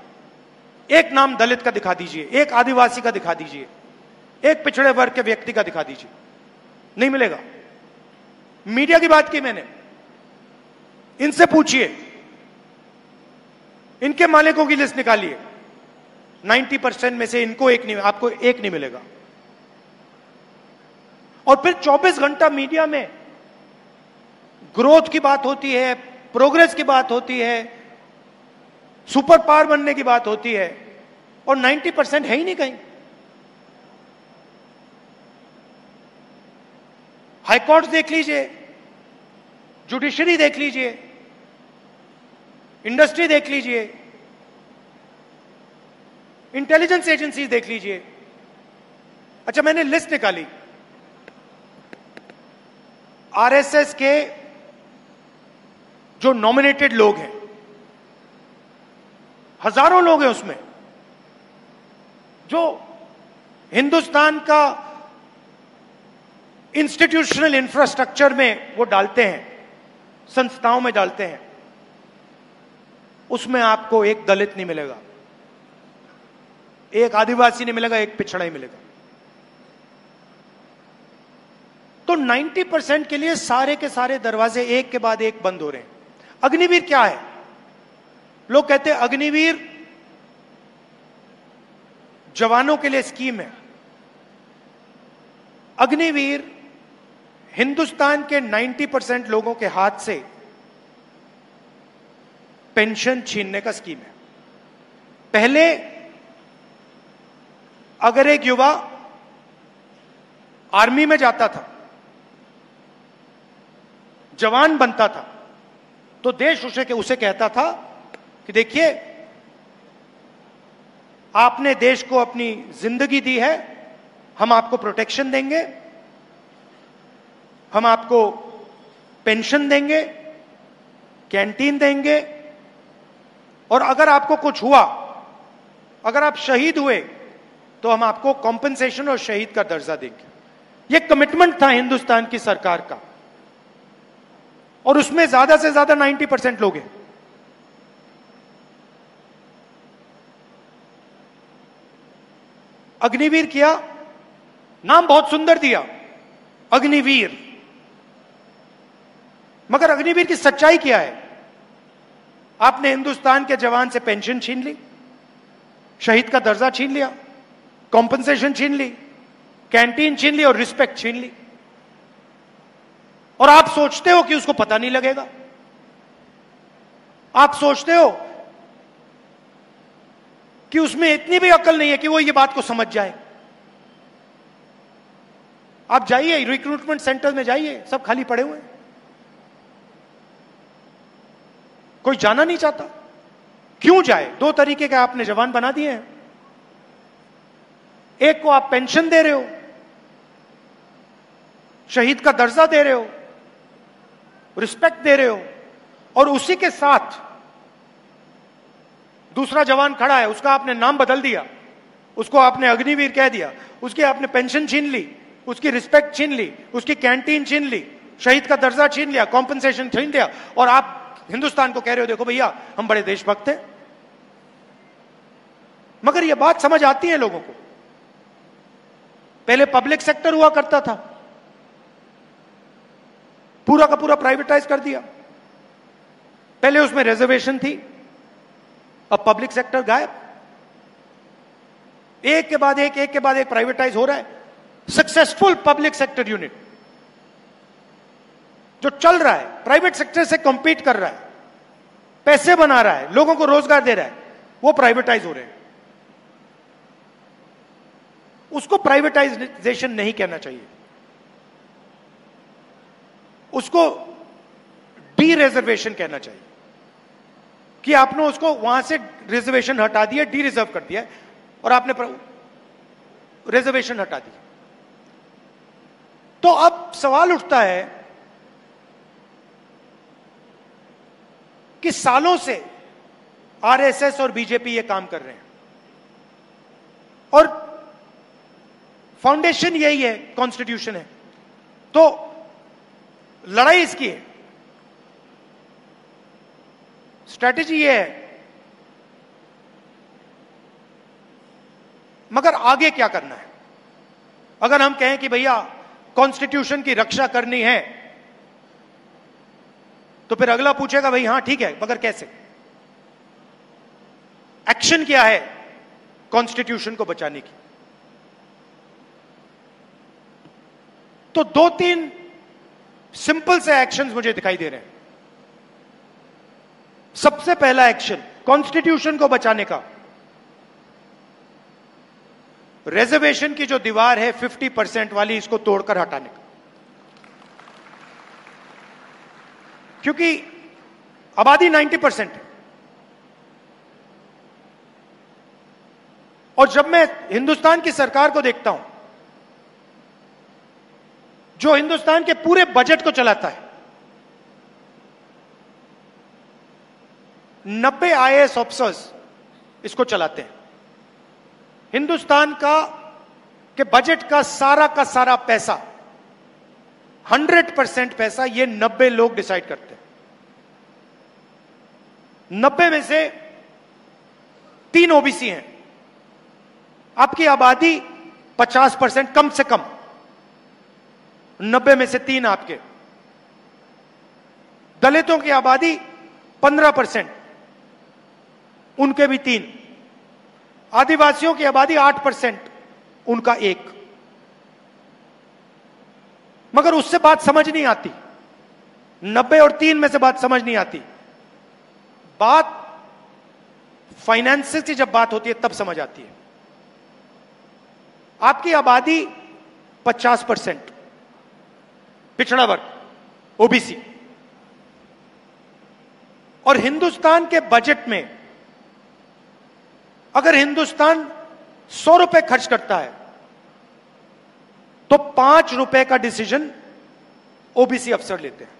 एक नाम दलित का दिखा दीजिए, एक आदिवासी का दिखा दीजिए, एक पिछड़े वर्ग के व्यक्ति का दिखा दीजिए। नहीं मिलेगा। मीडिया की बात की मैंने, इनसे पूछिए, इनके मालिकों की लिस्ट निकालिए, 90% में से इनको एक नहीं, आपको एक नहीं मिलेगा। और फिर 24 घंटा मीडिया में ग्रोथ की बात होती है, प्रोग्रेस की बात होती है, सुपर पावर बनने की बात होती है, और 90% है ही नहीं कहीं। हाईकोर्ट देख लीजिए, जुडिशरी देख लीजिए, इंडस्ट्री देख लीजिए, इंटेलिजेंस एजेंसीज देख लीजिए। अच्छा, मैंने लिस्ट निकाली आरएसएस के जो नॉमिनेटेड लोग हैं, हजारों लोग हैं उसमें, जो हिंदुस्तान का इंस्टीट्यूशनल इंफ्रास्ट्रक्चर में वो डालते हैं, संस्थाओं में डालते हैं, उसमें आपको एक दलित नहीं मिलेगा, एक आदिवासी नहीं मिलेगा, एक पिछड़ा ही मिलेगा। तो 90% के लिए सारे के सारे दरवाजे एक के बाद एक बंद हो रहे हैं। अग्निवीर क्या है? लोग कहते हैं अग्निवीर जवानों के लिए स्कीम है। अग्निवीर हिंदुस्तान के 90% लोगों के हाथ से पेंशन छीनने का स्कीम है। पहले अगर एक युवा आर्मी में जाता था, जवान बनता था, तो देश उसे कहता था कि देखिए, आपने देश को अपनी जिंदगी दी है, हम आपको प्रोटेक्शन देंगे, हम आपको पेंशन देंगे, कैंटीन देंगे, और अगर आपको कुछ हुआ, अगर आप शहीद हुए, तो हम आपको कॉम्पेंसेशन और शहीद का दर्जा देंगे। ये कमिटमेंट था हिंदुस्तान की सरकार का, और उसमें ज्यादा से ज्यादा 90% लोग हैं। अग्निवीर किया, नाम बहुत सुंदर दिया, अग्निवीर, मगर अग्निवीर की सच्चाई क्या है? आपने हिंदुस्तान के जवान से पेंशन छीन ली, शहीद का दर्जा छीन लिया, कॉम्पेंसेशन छीन ली, कैंटीन छीन ली और रिस्पेक्ट छीन ली, और आप सोचते हो कि उसको पता नहीं लगेगा। आप सोचते हो कि उसमें इतनी भी अकल नहीं है कि वो ये बात को समझ जाए। आप जाइए रिक्रूटमेंट सेंटर में, जाइए, सब खाली पड़े हुए हैं, कोई जाना नहीं चाहता। क्यों जाए? दो तरीके के आपने जवान बना दिए हैं। एक को आप पेंशन दे रहे हो, शहीद का दर्जा दे रहे हो, रिस्पेक्ट दे रहे हो, और उसी के साथ दूसरा जवान खड़ा है, उसका आपने नाम बदल दिया, उसको आपने अग्निवीर कह दिया, उसकी आपने पेंशन छीन ली, उसकी रिस्पेक्ट छीन ली, उसकी कैंटीन छीन ली, शहीद का दर्जा छीन लिया, कॉम्पेंसेशन छीन लिया, और आप हिंदुस्तान को कह रहे हो देखो भैया हम बड़े देशभक्त हैं। मगर यह बात समझ आती है लोगों को। पहले पब्लिक सेक्टर हुआ करता था, पूरा का पूरा प्राइवेटाइज कर दिया। पहले उसमें रिजर्वेशन थी, अब पब्लिक सेक्टर गायब। एक के बाद एक प्राइवेटाइज हो रहा है। सक्सेसफुल पब्लिक सेक्टर यूनिट जो चल रहा है, प्राइवेट सेक्टर से कंपीट कर रहा है, पैसे बना रहा है, लोगों को रोजगार दे रहा है, वो प्राइवेटाइज हो रहे हैं। उसको प्राइवेटाइजेशन नहीं कहना चाहिए, उसको डी रिजर्वेशन कहना चाहिए कि आपने उसको वहां से रिजर्वेशन हटा दिया, डी रिजर्व कर दिया और आपने रिजर्वेशन हटा दी। तो अब सवाल उठता है कि सालों से आरएसएस और बीजेपी ये काम कर रहे हैं और फाउंडेशन यही है, कॉन्स्टिट्यूशन है। तो लड़ाई इसकी है, स्ट्रैटेजी ये है, मगर आगे क्या करना है? अगर हम कहें कि भैया कॉन्स्टिट्यूशन की रक्षा करनी है, तो फिर अगला पूछेगा भाई हां ठीक है, मगर कैसे? एक्शन क्या है कॉन्स्टिट्यूशन को बचाने की? तो दो तीन सिंपल से एक्शंस मुझे दिखाई दे रहे हैं। सबसे पहला एक्शन कॉन्स्टिट्यूशन को बचाने का, रिजर्वेशन की जो दीवार है 50% वाली, इसको तोड़कर हटाने का। क्योंकि आबादी 90% है, और जब मैं हिंदुस्तान की सरकार को देखता हूं जो हिंदुस्तान के पूरे बजट को चलाता है, 90 आईएएस ऑफिसर्स इसको चलाते हैं। हिंदुस्तान के बजट का सारा पैसा, 100% पैसा ये 90 लोग डिसाइड करते हैं। 90 में से 3 ओबीसी हैं। आपकी आबादी 50% कम से कम, 90 में से 3 आपके। दलितों की आबादी 15%, उनके भी 3। आदिवासियों की आबादी 8%, उनका 1। मगर उससे बात समझ नहीं आती, 90 और 3 में से बात समझ नहीं आती। बात फाइनेंस की जब बात होती है तब समझ आती है। आपकी आबादी 50%, पिछड़ा वर्ग, ओबीसी, और हिंदुस्तान के बजट में अगर हिंदुस्तान 100 रुपए खर्च करता है तो 5 रुपए का डिसीजन ओबीसी अफसर लेते हैं।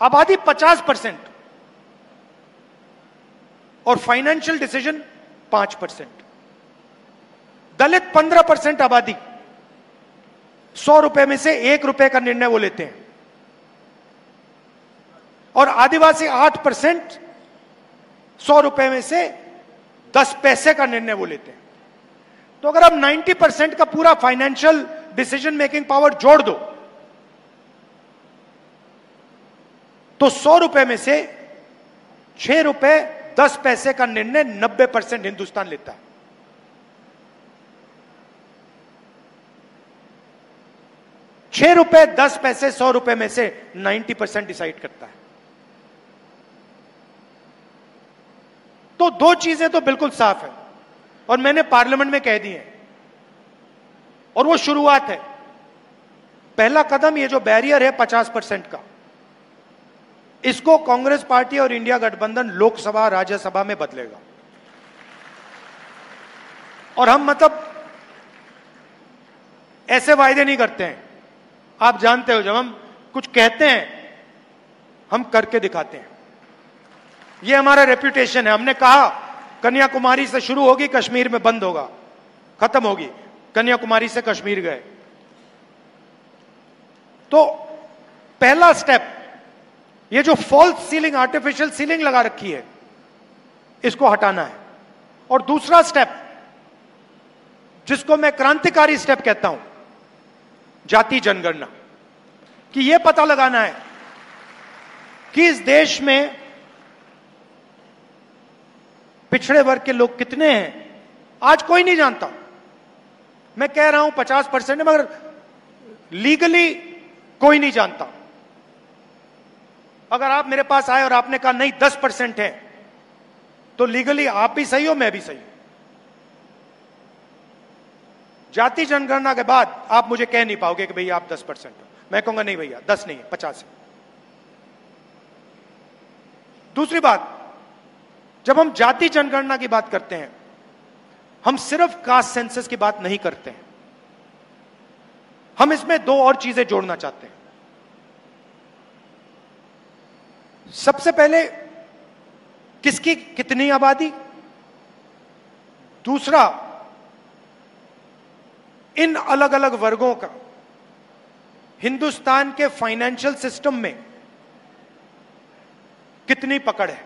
आबादी 50% और फाइनेंशियल डिसीजन 5%। दलित 15% आबादी, 100 रुपए में से 1 रुपए का निर्णय वो लेते हैं, और आदिवासी 8%, 100 रुपए में से 10 पैसे का निर्णय वो लेते हैं। तो अगर आप 90% का पूरा फाइनेंशियल डिसीजन मेकिंग पावर जोड़ दो तो 100 रुपए में से 6 रुपए 10 पैसे का निर्णय 90% हिंदुस्तान लेता है। ₹6 10 पैसे 100 रुपए में से 90% डिसाइड करता है। तो दो चीजें तो बिल्कुल साफ है और मैंने पार्लियामेंट में कह दी है, और वो शुरुआत है। पहला कदम ये जो बैरियर है 50% का, इसको कांग्रेस पार्टी और इंडिया गठबंधन लोकसभा राज्यसभा में बदलेगा। और हम मतलब ऐसे वायदे नहीं करते हैं, आप जानते हो, जब हम कुछ कहते हैं हम करके दिखाते हैं। ये हमारा रेप्यूटेशन है। हमने कहा कन्याकुमारी से शुरू होगी, कश्मीर में बंद होगा, खत्म होगी। कन्याकुमारी से कश्मीर गए। तो पहला स्टेप, ये जो फॉल्स सीलिंग, आर्टिफिशियल सीलिंग लगा रखी है, इसको हटाना है। और दूसरा स्टेप, जिसको मैं क्रांतिकारी स्टेप कहता हूं, जाति जनगणना, कि यह पता लगाना है कि इस देश में पिछड़े वर्ग के लोग कितने हैं। आज कोई नहीं जानता। मैं कह रहा हूं 50% है, मगर लीगली कोई नहीं जानता। अगर आप मेरे पास आए और आपने कहा नहीं 10% है, तो लीगली आप भी सही हो, मैं भी सही हूं। जाति जनगणना के बाद आप मुझे कह नहीं पाओगे कि भैया आप 10% हो। मैं कहूंगा नहीं भैया 10 नहीं है, 50 है। दूसरी बात, जब हम जाति जनगणना की बात करते हैं, हम सिर्फ कास्ट सेंसस की बात नहीं करते हैं, हम इसमें दो और चीजें जोड़ना चाहते हैं। सबसे पहले, किसकी कितनी आबादी। दूसरा, इन अलग अलग वर्गों का हिंदुस्तान के फाइनेंशियल सिस्टम में कितनी पकड़ है,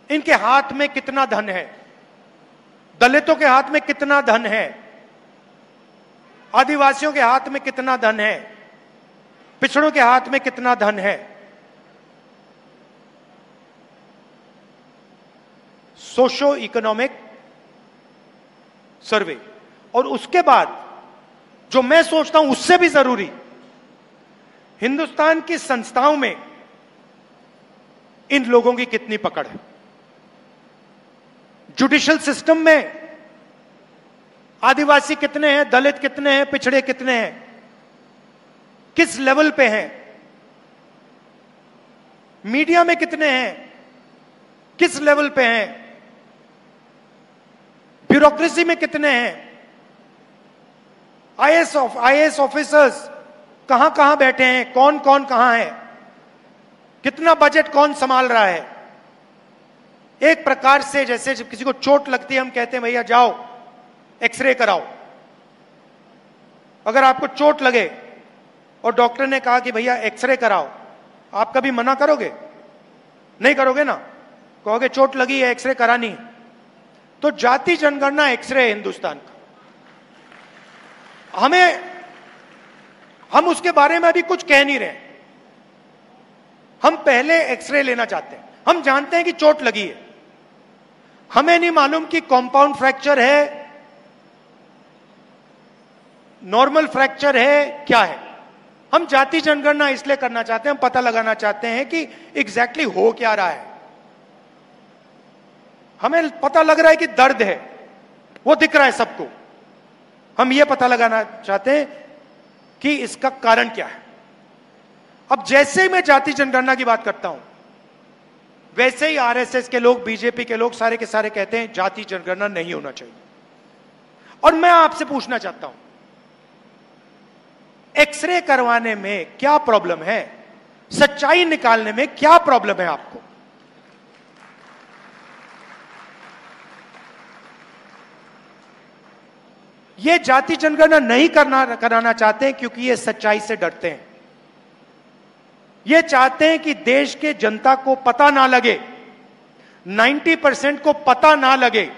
इनके हाथ में कितना धन है। दलितों के हाथ में कितना धन है, आदिवासियों के हाथ में कितना धन है, पिछड़ों के हाथ में कितना धन है। Socio economic survey. और उसके बाद जो मैं सोचता हूं उससे भी जरूरी, हिंदुस्तान की संस्थाओं में इन लोगों की कितनी पकड़ है। जुडिशियल सिस्टम में आदिवासी कितने हैं, दलित कितने हैं, पिछड़े कितने हैं, किस लेवल पे हैं। मीडिया में कितने हैं, किस लेवल पे हैं। ब्यूरोक्रेसी में कितने हैं। आईएएस ऑफिसर्स कहां कहां बैठे हैं, कौन कौन कहां है, कितना बजट कौन संभाल रहा है। एक प्रकार से जैसे जब किसी को चोट लगती है, हम कहते हैं भैया जाओ एक्सरे कराओ। अगर आपको चोट लगे और डॉक्टर ने कहा कि भैया एक्सरे कराओ, आप कभी मना करोगे? नहीं करोगे ना, कहोगे चोट लगी है, एक्सरे करानी है। तो जाति जनगणना एक्सरे है हिंदुस्तान का। हम उसके बारे में अभी कुछ कह नहीं रहे। हम पहले एक्सरे लेना चाहते हैं। हम जानते हैं कि चोट लगी है, हमें नहीं मालूम कि कॉम्पाउंड फ्रैक्चर है, नॉर्मल फ्रैक्चर है, क्या है। हम जाति जनगणना इसलिए करना चाहते हैं, हम पता लगाना चाहते हैं कि एग्जैक्टली हो क्या रहा है। हमें पता लग रहा है कि दर्द है, वो दिख रहा है सबको। हम ये पता लगाना चाहते हैं कि इसका कारण क्या है। अब जैसे ही मैं जाति जनगणना की बात करता हूं, वैसे ही आरएसएस के लोग, बीजेपी के लोग सारे के सारे कहते हैं जाति जनगणना नहीं होना चाहिए। और मैं आपसे पूछना चाहता हूं, एक्सरे करवाने में क्या प्रॉब्लम है? सच्चाई निकालने में क्या प्रॉब्लम है आपको? ये जाति जनगणना नहीं कराना चाहते हैं क्योंकि ये सच्चाई से डरते हैं। ये चाहते हैं कि देश के जनता को पता ना लगे, 90% को पता ना लगे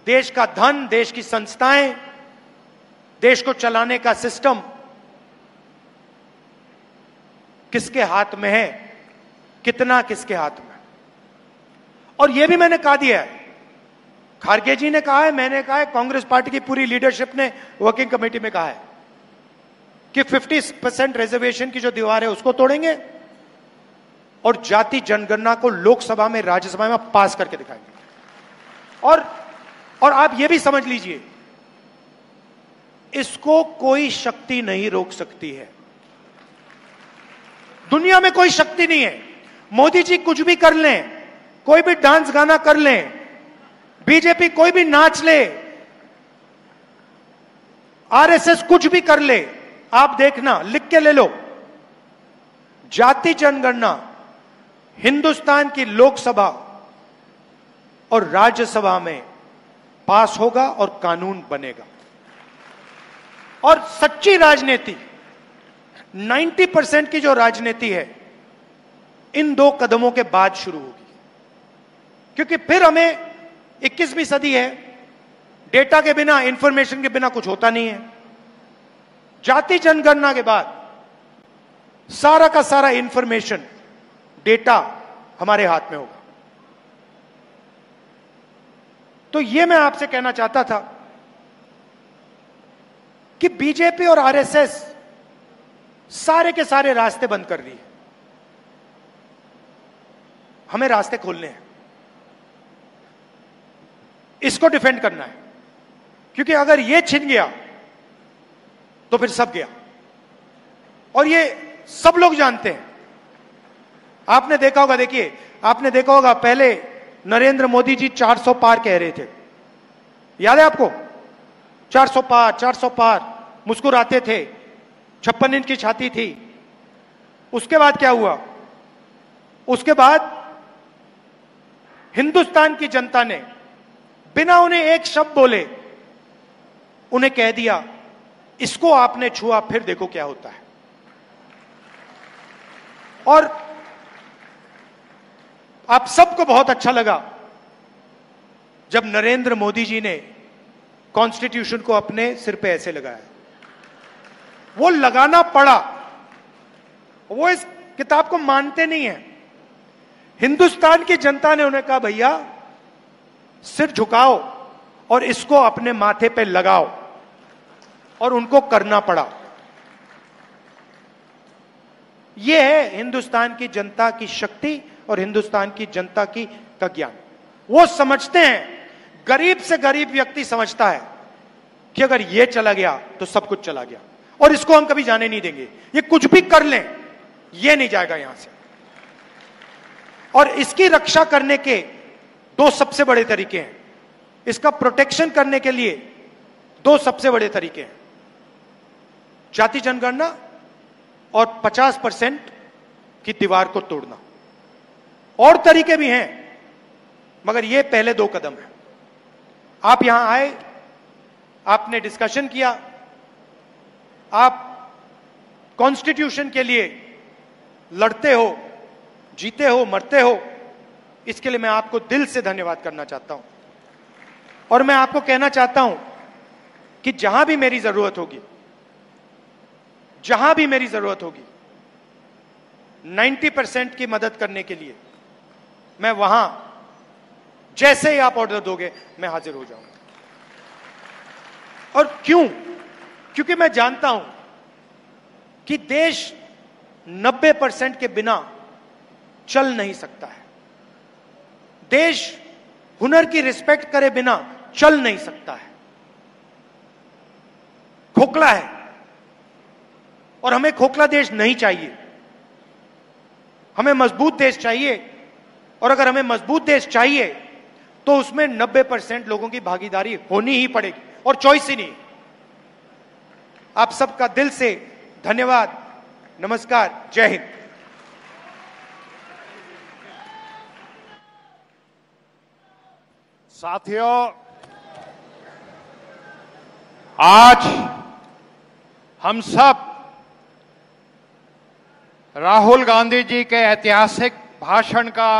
देश का धन, देश की संस्थाएं, देश को चलाने का सिस्टम किसके हाथ में है, कितना किसके हाथ में। और यह भी मैंने कहा दिया है, खारगे जी ने कहा है, मैंने कहा है, कांग्रेस पार्टी की पूरी लीडरशिप ने वर्किंग कमेटी में कहा है कि 50% रिजर्वेशन की जो दीवार है उसको तोड़ेंगे और जाति जनगणना को लोकसभा में, राज्यसभा में पास करके दिखाएंगे। और आप यह भी समझ लीजिए, इसको कोई शक्ति नहीं रोक सकती है। दुनिया में कोई शक्ति नहीं है। मोदी जी कुछ भी कर लें, कोई भी डांस गाना कर लें, बीजेपी कोई भी नाच ले, आरएसएस कुछ भी कर ले, आप देखना, लिख के ले लो, जाति जनगणना हिंदुस्तान की लोकसभा और राज्यसभा में पास होगा और कानून बनेगा। और सच्ची राजनीति, 90% की जो राजनीति है, इन 2 कदमों के बाद शुरू होगी। क्योंकि फिर हमें 21वीं सदी है, डेटा के बिना, इंफॉर्मेशन के बिना कुछ होता नहीं है। जाति जनगणना के बाद सारा का सारा इंफॉर्मेशन, डेटा हमारे हाथ में होगा। तो यह मैं आपसे कहना चाहता था कि बीजेपी और आरएसएस सारे के सारे रास्ते बंद कर रही है। हमें रास्ते खोलने हैं, इसको डिफेंड करना है, क्योंकि अगर यह छिन गया तो फिर सब गया। और ये सब लोग जानते हैं। आपने देखा होगा, देखिए, आपने देखा होगा पहले नरेंद्र मोदी जी 400 पार कह रहे थे, याद है आपको? 400 पार, 400 पार, मुस्कुराते थे, 56 इंच की छाती थी। उसके बाद क्या हुआ? उसके बाद हिंदुस्तान की जनता ने बिना उन्हें एक शब्द बोले उन्हें कह दिया, इसको आपने छुआ, फिर देखो क्या होता है। और आप सबको बहुत अच्छा लगा जब नरेंद्र मोदी जी ने कॉन्स्टिट्यूशन को अपने सिर पे ऐसे लगाया। वो लगाना पड़ा, वो इस किताब को मानते नहीं है। हिंदुस्तान की जनता ने उन्हें कहा, भैया सिर झुकाओ और इसको अपने माथे पे लगाओ, और उनको करना पड़ा। यह है हिंदुस्तान की जनता की शक्ति और हिंदुस्तान की जनता का ज्ञान। वो समझते हैं, गरीब से गरीब व्यक्ति समझता है कि अगर यह चला गया तो सब कुछ चला गया, और इसको हम कभी जाने नहीं देंगे। ये कुछ भी कर लें, यह नहीं जाएगा यहां से। और इसकी रक्षा करने के 2 सबसे बड़े तरीके हैं। इसका प्रोटेक्शन करने के लिए 2 सबसे बड़े तरीके हैं, जाति जनगणना और 50% की दीवार को तोड़ना। और तरीके भी हैं, मगर ये पहले 2 कदम हैं। आप यहां आए, आपने डिस्कशन किया, आप कॉन्स्टिट्यूशन के लिए लड़ते हो, जीते हो, मरते हो। इसके लिए मैं आपको दिल से धन्यवाद करना चाहता हूं। और मैं आपको कहना चाहता हूं कि जहां भी मेरी जरूरत होगी, जहां भी मेरी जरूरत होगी 90% की मदद करने के लिए, मैं वहां जैसे ही आप ऑर्डर दोगे मैं हाजिर हो जाऊंगा। और क्यों? क्योंकि मैं जानता हूं कि देश 90% के बिना चल नहीं सकता है। देश हुनर की रिस्पेक्ट करे बिना चल नहीं सकता है, खोखला है। और हमें खोखला देश नहीं चाहिए, हमें मजबूत देश चाहिए। और अगर हमें मजबूत देश चाहिए तो उसमें 90% लोगों की भागीदारी होनी ही पड़ेगी, और चॉइस ही नहीं। आप सबका दिल से धन्यवाद, नमस्कार, जय हिंद। साथियों, आज हम सब राहुल गांधी जी के ऐतिहासिक भाषण का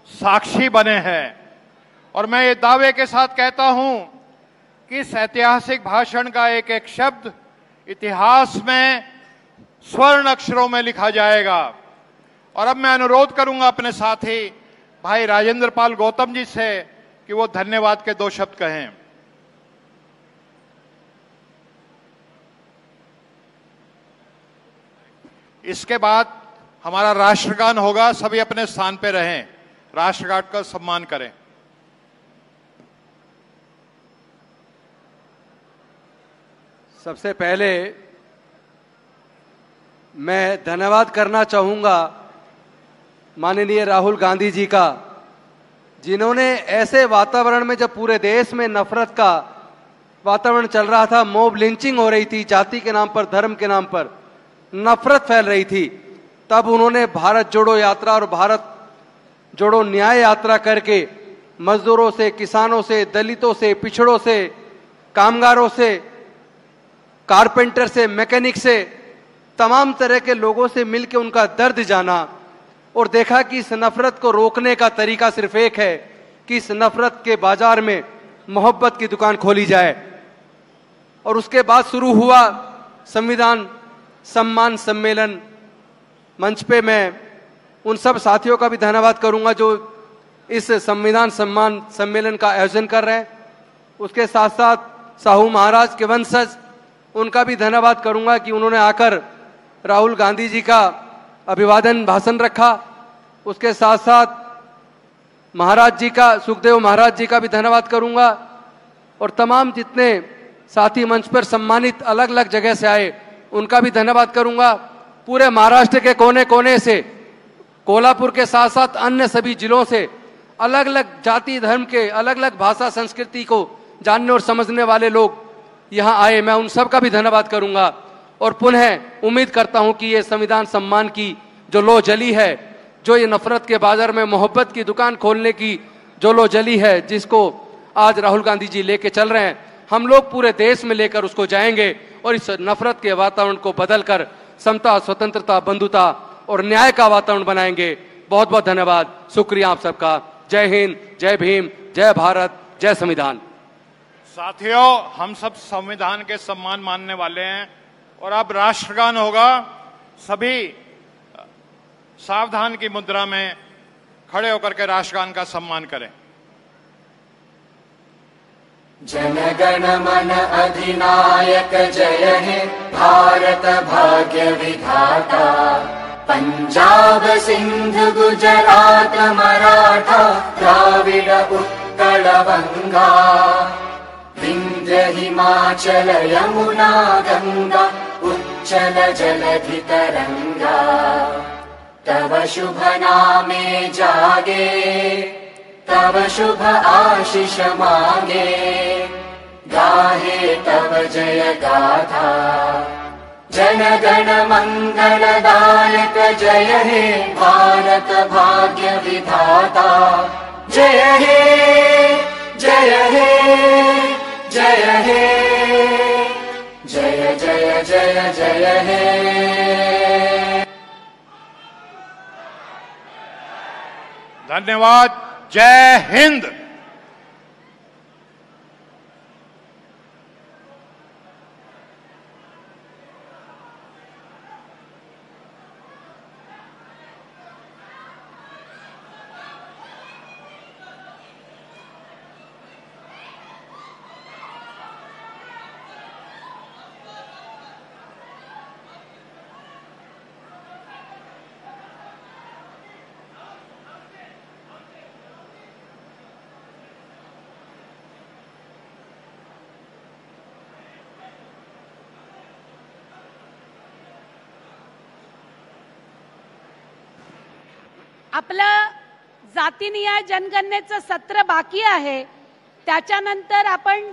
साक्षी बने हैं और मैं ये दावे के साथ कहता हूं कि इस ऐतिहासिक भाषण का एक एक शब्द इतिहास में स्वर्ण अक्षरों में लिखा जाएगा। और अब मैं अनुरोध करूंगा अपने साथी भाई राजेंद्र पाल गौतम जी से कि वो धन्यवाद के 2 शब्द कहें। इसके बाद हमारा राष्ट्रगान होगा। सभी अपने स्थान पर रहें, राष्ट्रगान का सम्मान करें। सबसे पहले मैं धन्यवाद करना चाहूंगा माननीय राहुल गांधी जी का, जिन्होंने ऐसे वातावरण में जब पूरे देश में नफरत का वातावरण चल रहा था, मॉब लिंचिंग हो रही थी, जाति के नाम पर, धर्म के नाम पर नफरत फैल रही थी, तब उन्होंने भारत जोड़ो यात्रा और भारत जोड़ो न्याय यात्रा करके मजदूरों से, किसानों से, दलितों से, पिछड़ों से, कामगारों से, कारपेंटर से, मैकेनिक से, तमाम तरह के लोगों से मिलकर उनका दर्द जाना और देखा कि इस नफरत को रोकने का तरीका सिर्फ एक है कि इस नफरत के बाजार में मोहब्बत की दुकान खोली जाए। और उसके बाद शुरू हुआ संविधान सम्मान सम्मेलन। मंच पे मैं उन सब साथियों का भी धन्यवाद करूंगा जो इस संविधान सम्मान सम्मेलन का आयोजन कर रहे हैं। उसके साथ साथ साहू महाराज के वंशज, उनका भी धन्यवाद करूंगा कि उन्होंने आकर राहुल गांधी जी का अभिवादन भाषण रखा। उसके साथ साथ महाराज जी का, सुखदेव महाराज जी का भी धन्यवाद करूंगा और तमाम जितने साथी मंच पर सम्मानित अलग अलग जगह से आए उनका भी धन्यवाद करूंगा। पूरे महाराष्ट्र के कोने कोने से, कोल्हापुर के साथ साथ अन्य सभी जिलों से अलग अलग जाति धर्म के, अलग अलग भाषा संस्कृति को जानने और समझने वाले लोग यहाँ आए, मैं उन सब का भी धन्यवाद करूंगा। और पुनः उम्मीद करता हूं कि ये संविधान सम्मान की जो लो जली है, जो ये नफरत के बाजार में मोहब्बत की दुकान खोलने की जो लो जली है, जिसको आज राहुल गांधी जी लेके चल रहे हैं, हम लोग पूरे देश में लेकर उसको जाएंगे और इस नफरत के वातावरण को बदलकर समता, स्वतंत्रता, बंधुता और न्याय का वातावरण बनाएंगे। बहुत बहुत धन्यवाद, शुक्रिया आप सबका। जय हिंद, जय भीम, जय भारत, जय संविधान। साथियों, हम सब संविधान के सम्मान मानने वाले हैं और अब राष्ट्रगान होगा। सभी सावधान की मुद्रा में खड़े होकर के राष्ट्रगान का सम्मान करें। जनगण मन अधिनायक जय हे भारत भाग्य विधाता, पंजाब सिंध गुजरात मराठा द्राविड उत्कल बंगा, विंध्य हिमाचल यमुना गंगा उच्चल जलधि तरंगा, तव शुभ नामे जागे, तव शुभ आशीष मांगे, गाहे तव जय गाथा, जन गण मंगलदायक जय हे भारत भाग्य विधाता, जय हे जय हे जय हे जय जय जय जय हे। धन्यवाद। जय हिंद। आपलं जातीनिहाय जनगणनेचं सत्र बाकी आहे, त्याच्यानंतर आपण